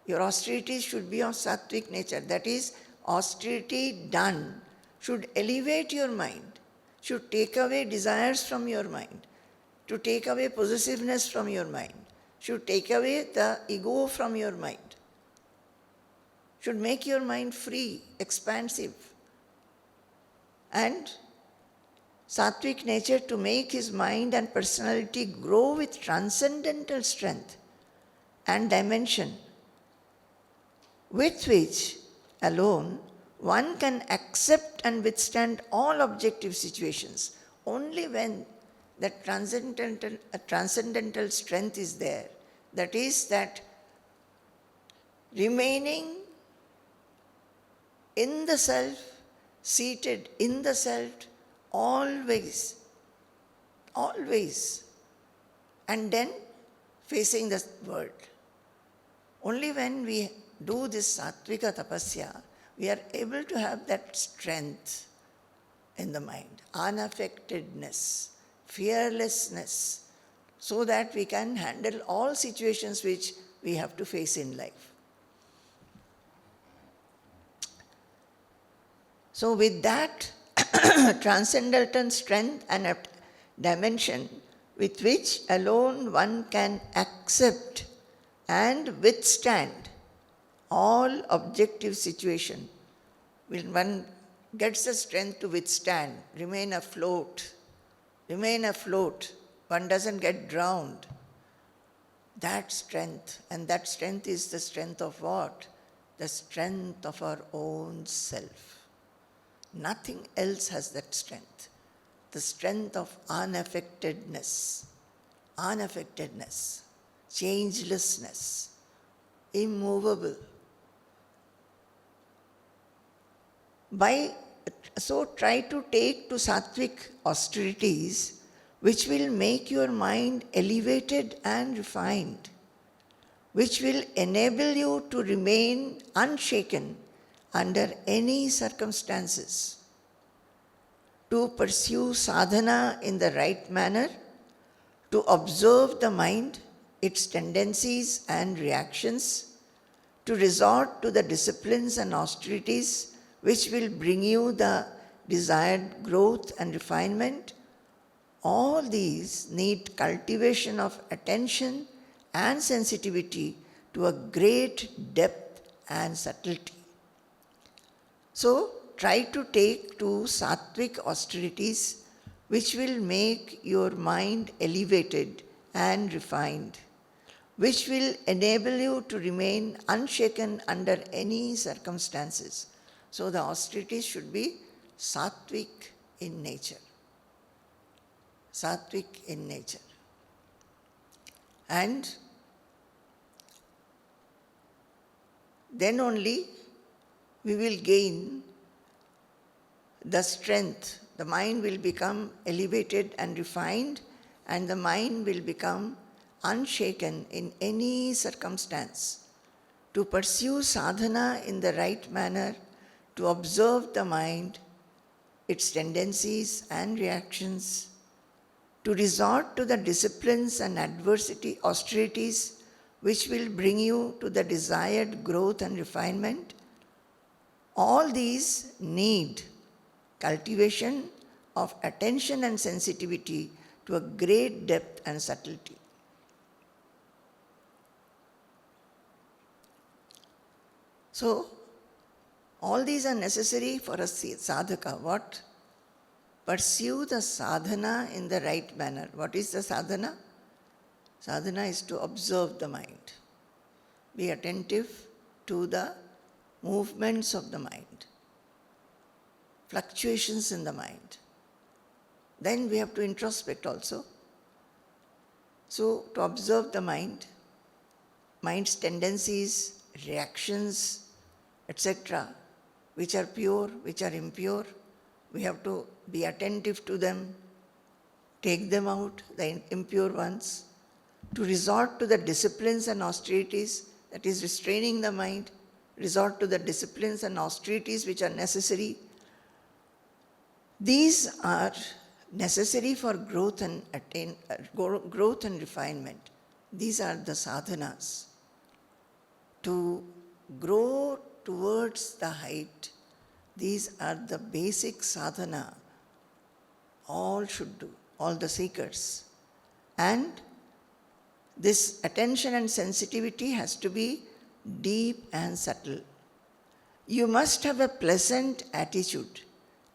Your austerities should be of sattvic nature. That is, austerity done should elevate your mind, should take away desires from your mind, to take away possessiveness from your mind, should take away the ego from your mind, should make your mind free, expansive. And sattvic nature to make his mind and personality grow with transcendental strength and dimension, with which alone one can accept and withstand all objective situations. Only when that transcendental strength is there, that is, that remaining in the self, seated in the self, always, and then facing the world. Only when we do this sattvika tapasya, we are able to have that strength in the mind, unaffectedness, fearlessness, so that we can handle all situations which we have to face in life. So with that transcendental strength and a dimension with which alone one can accept and withstand all objective situation, when one gets the strength to withstand, remain afloat, one doesn't get drowned. That strength, and that strength is the strength of what? The strength of our own self. Nothing else has that strength. The strength of unaffectedness, changelessness, immovable. So try to take to sattvic austerities which will make your mind elevated and refined, which will enable you to remain unshaken under any circumstances, to pursue sadhana in the right manner, to observe the mind, its tendencies and reactions, to resort to the disciplines and austerities which will bring you the desired growth and refinement, all these need cultivation of attention and sensitivity to a great depth and subtlety. So, try to take to sattvic austerities which will make your mind elevated and refined, which will enable you to remain unshaken under any circumstances. So, the austerities should be sattvic in nature. Sattvic in nature. And then only we will gain the strength. The mind will become elevated and refined, and the mind will become unshaken in any circumstance. To pursue sadhana in the right manner, to observe the mind, its tendencies and reactions, to resort to the disciplines and austerities which will bring you to the desired growth and refinement, all these need cultivation of attention and sensitivity to a great depth and subtlety. So, all these are necessary for a sadhaka. What? Pursue the sadhana in the right manner. What is the sadhana? Sadhana is to observe the mind. Be attentive to the movements of the mind, fluctuations in the mind. Then we have to introspect also. So, to observe the mind, mind's tendencies, reactions, etc., which are pure, which are impure, we have to be attentive to them, take them out, the impure ones, to resort to the disciplines and austerities, that is restraining the mind, resort to the disciplines and austerities which are necessary. These are necessary for growth and refinement. These are the sadhanas. To grow towards the height, these are the basic sadhana all should do, all the seekers. And this attention and sensitivity has to be deep and subtle. You must have a pleasant attitude,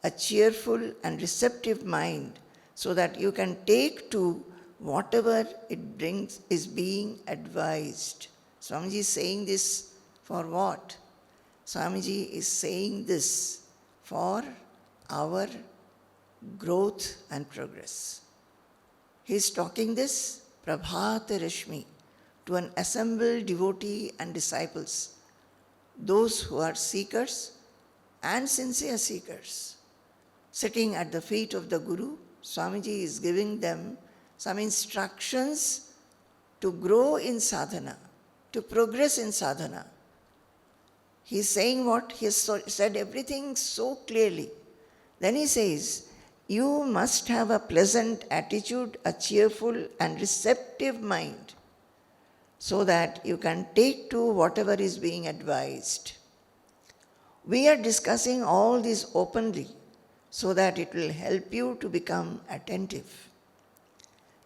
a cheerful and receptive mind, so that you can take to whatever it brings is being advised. Swamiji is saying this for what? Swamiji is saying this for our growth and progress. He is talking this Prabhata Rashmi to an assembled devotee and disciples, those who are seekers and sincere seekers. Sitting at the feet of the Guru, Swamiji is giving them some instructions to grow in sadhana, to progress in sadhana. He is saying what? He has said everything so clearly. Then he says, you must have a pleasant attitude, a cheerful and receptive mind, so that you can take to whatever is being advised. We are discussing all this openly so that it will help you to become attentive.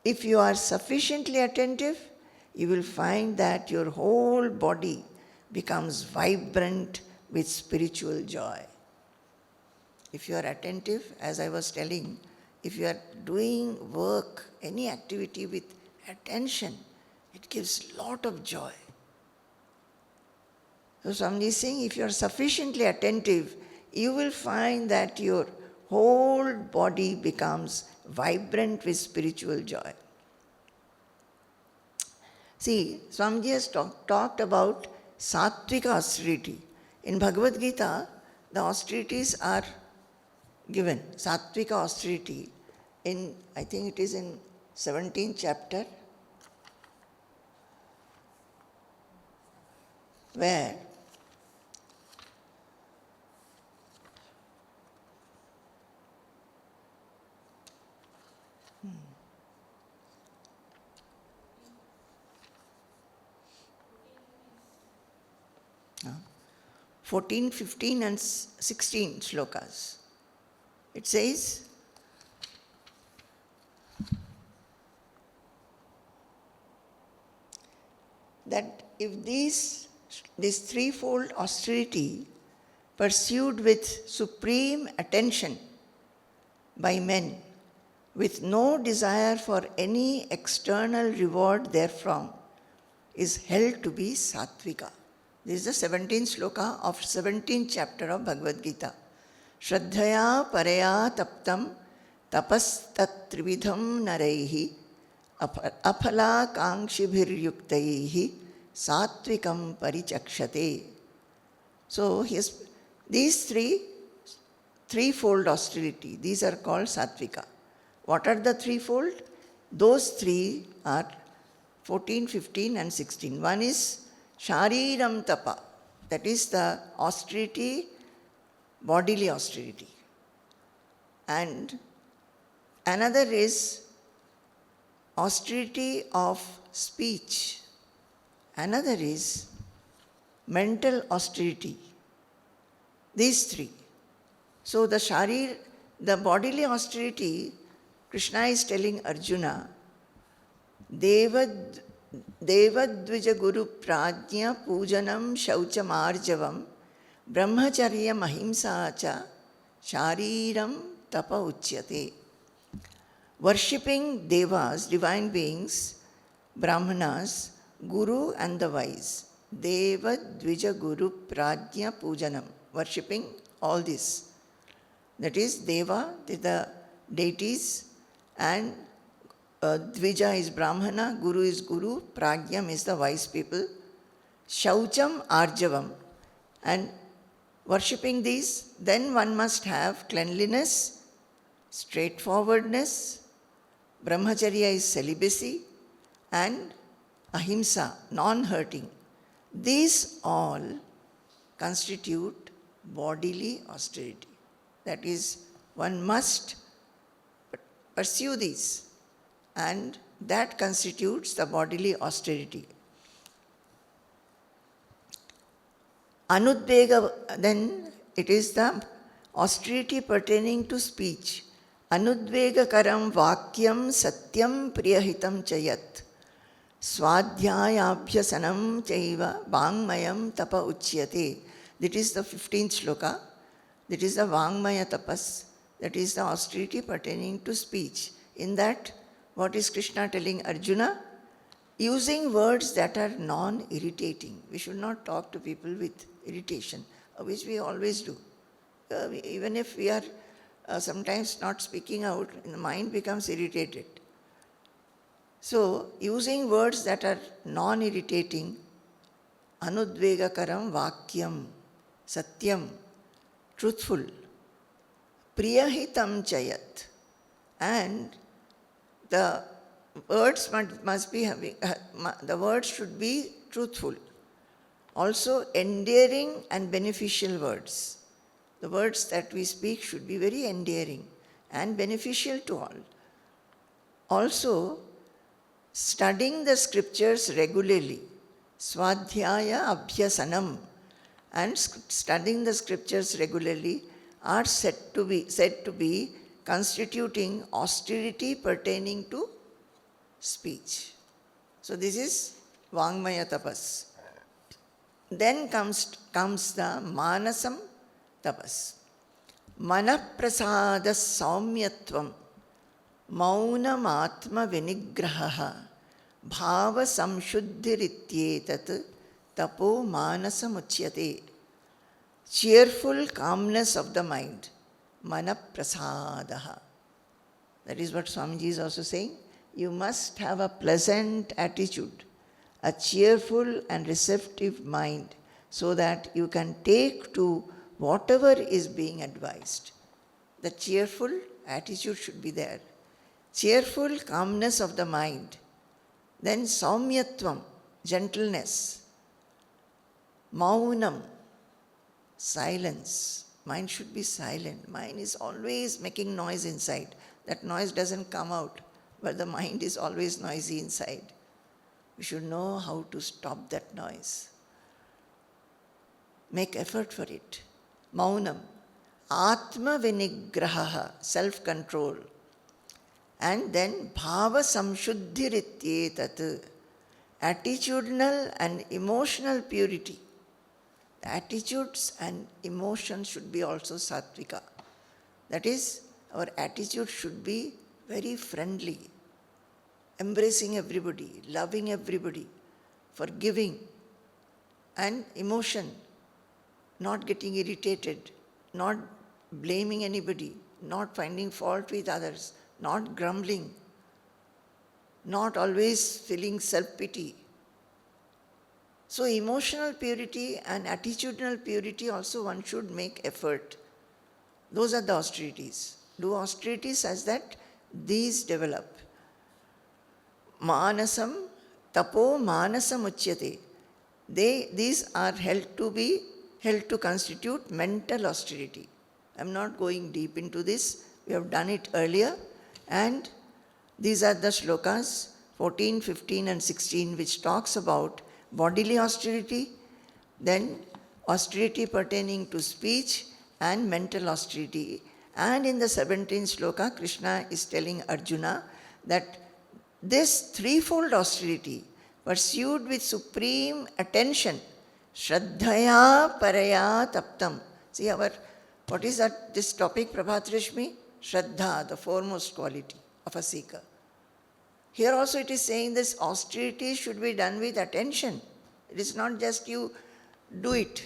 If you are sufficiently attentive, you will find that your whole body becomes vibrant with spiritual joy. If you are attentive, as I was telling, if you are doing work, any activity with attention, it gives lot of joy. So Swamiji is saying, if you are sufficiently attentive, you will find that your whole body becomes vibrant with spiritual joy. See, Swamiji has talked about sattvika austerity. In Bhagavad Gita, the austerities are given. Sattvika austerity in, I think it is in 17th chapter, where 14, 15 and 16 shlokas. It says, that if this threefold austerity pursued with supreme attention by men, with no desire for any external reward therefrom, is held to be sattvika. This is the 17th shloka of 17th chapter of Bhagavad Gita. Shraddhaya paraya taptam tapas tatrividham naraihi aphala kankshibhiryuktaihi satvikam parichakshate. So these threefold austerity, these are called sattvika. What are the threefold? Those three are 14, 15 and 16. One is shariram tapa, that is the austerity, bodily austerity. And another is austerity of speech. Another is mental austerity. These three. So the bodily austerity, Krishna is telling Arjuna, Devadvija Guru Prajna Pujanam Shauchamarjavam Brahmacharya Mahimsa Shariram Tapa Uchyate. Worshipping Devas, divine beings, Brahmanas, Guru and the wise. Deva Dvija Guru Prajna Pujanam. Worshipping all this. That is Deva, the deities, and Dvija is Brahmana, Guru is Guru, Pragyam is the wise people. Shaucham Arjavam. And worshipping these, then one must have cleanliness, straightforwardness, Brahmacharya is celibacy, and ahimsa, non-hurting. These all constitute bodily austerity. That is, one must pursue these, and that constitutes the bodily austerity. Anudvega, then it is the austerity pertaining to speech. Anudvegakaram vakyam satyam priyahitam chayat. Swadhyayabhyasanam chaiva vangmayam tapa uchyate. That is the 15th shloka. That is the vangmaya tapas. That is the austerity pertaining to speech. In that, what is Krishna telling Arjuna? Using words that are non-irritating. We should not talk to people with irritation, which we always do. Even if we are sometimes not speaking out, the mind becomes irritated. So, using words that are non-irritating, anudvegakaram vakyam, satyam, truthful, priyahitam chayat, and the words must be having, the words should be truthful. Also, endearing and beneficial words. The words that we speak should be very endearing and beneficial to all. Also, studying the scriptures regularly, swadhyaya abhyasanam, and studying the scriptures regularly are said to be constituting austerity pertaining to speech. So this is Vangmaya tapas. Then comes the Manasam tapas. Manaprasada saumyatvam maunam atma vinigraha bhava samshuddhirityetat tapo manasam uchyate. Cheerful calmness of the mind. Manaprasadaha. That is what Swamiji is also saying. You must have a pleasant attitude, a cheerful and receptive mind, so that you can take to whatever is being advised. The cheerful attitude should be there. Cheerful calmness of the mind. Then saumyatvam, gentleness. Maunam, silence. Mind should be silent. Mind is always making noise inside. That noise doesn't come out, but the mind is always noisy inside. We should know how to stop that noise. make effort for it. Maunam, Atma Vinigraha, self-control. And then Bhava Samshuddhirityetat, attitudinal and emotional purity. The attitudes and emotions should be also sattvika. That is, our attitude should be very friendly, embracing everybody, loving everybody, forgiving, and emotion, not getting irritated, not blaming anybody, not finding fault with others, not grumbling, not always feeling self-pity. So emotional purity and attitudinal purity also one should make effort. Those are the austerities. Do austerities such that these develop. Manasam, tapo manasam uchyate. These are held to constitute mental austerity. I am not going deep into this. We have done it earlier. And these are the shlokas 14, 15 and 16 which talks about bodily austerity, then austerity pertaining to speech and mental austerity. And in the 17th shloka, Krishna is telling Arjuna that this threefold austerity pursued with supreme attention, Shraddhaya Paraya Taptam. See what is that? This topic, Prabhat Rashmi? Shraddha, the foremost quality of a seeker. Here also it is saying this austerity should be done with attention. It is not just you do it.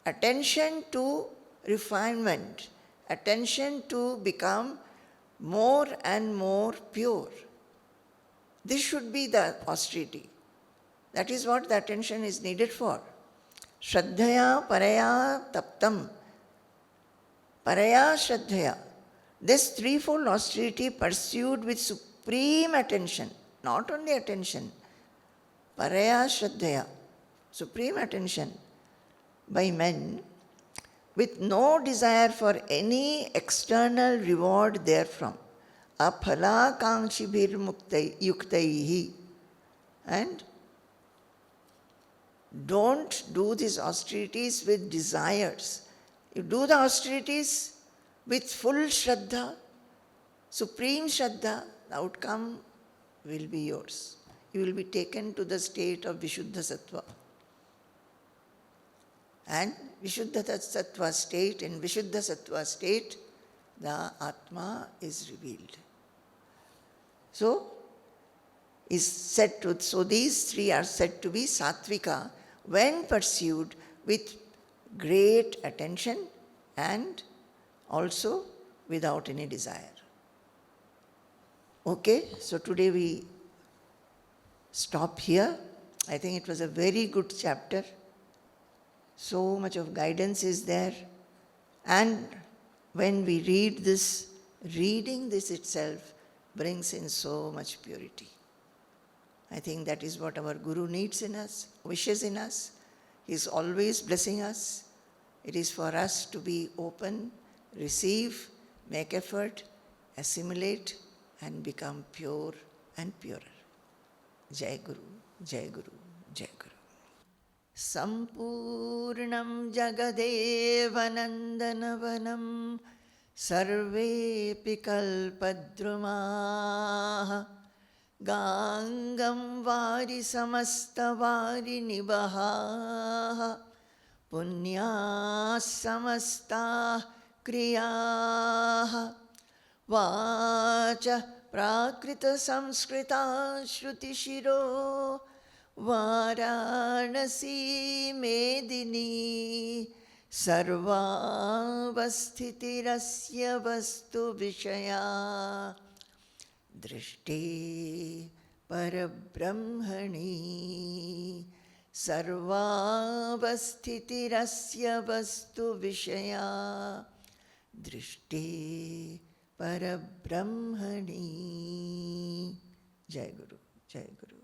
Attention to refinement, attention to become more and more pure. This should be the austerity. That is what the attention is needed for. Shraddhaya Paraya Taptam. Paraya Shraddhaya. This threefold austerity pursued with supreme attention, not only attention, Paraya Shraddhaya, supreme attention by men with no desire for any external reward therefrom. Aphala kankshibhir yuktaihi. And don't do these austerities with desires. You do the austerities with full Shraddha, supreme Shraddha, the outcome will be yours. You will be taken to the state of Vishuddha Sattva. And Vishuddha Sattva state, in Vishuddha Sattva state, the Atma is revealed. So these three are said to be sattvika when pursued with great attention and also without any desire. Okay, so today we stop here. I think it was a very good chapter. So much of guidance is there. And when we read this, reading this itself brings in so much purity. I think that is what our Guru needs in us, wishes in us. He is always blessing us. It is for us to be open, receive, make effort, assimilate, and become pure and purer. Jai Guru, Jai Guru, Jai Guru. Sampurnam Jagadevanandanavanam Sarvepi Kalpadrumaha Gangam Vari Samastavari Nibaha Punya Samasta Kriyaha Vacha Prakrita Samskrita Shruti Shiro Varanasi Medini Sarvavasthitirasya Vastu Vishaya Drishti Parabrahmani Sarvavasthitirasya Vastu Vishaya Drishti Parabrahmani. Jai Guru, Jai Guru.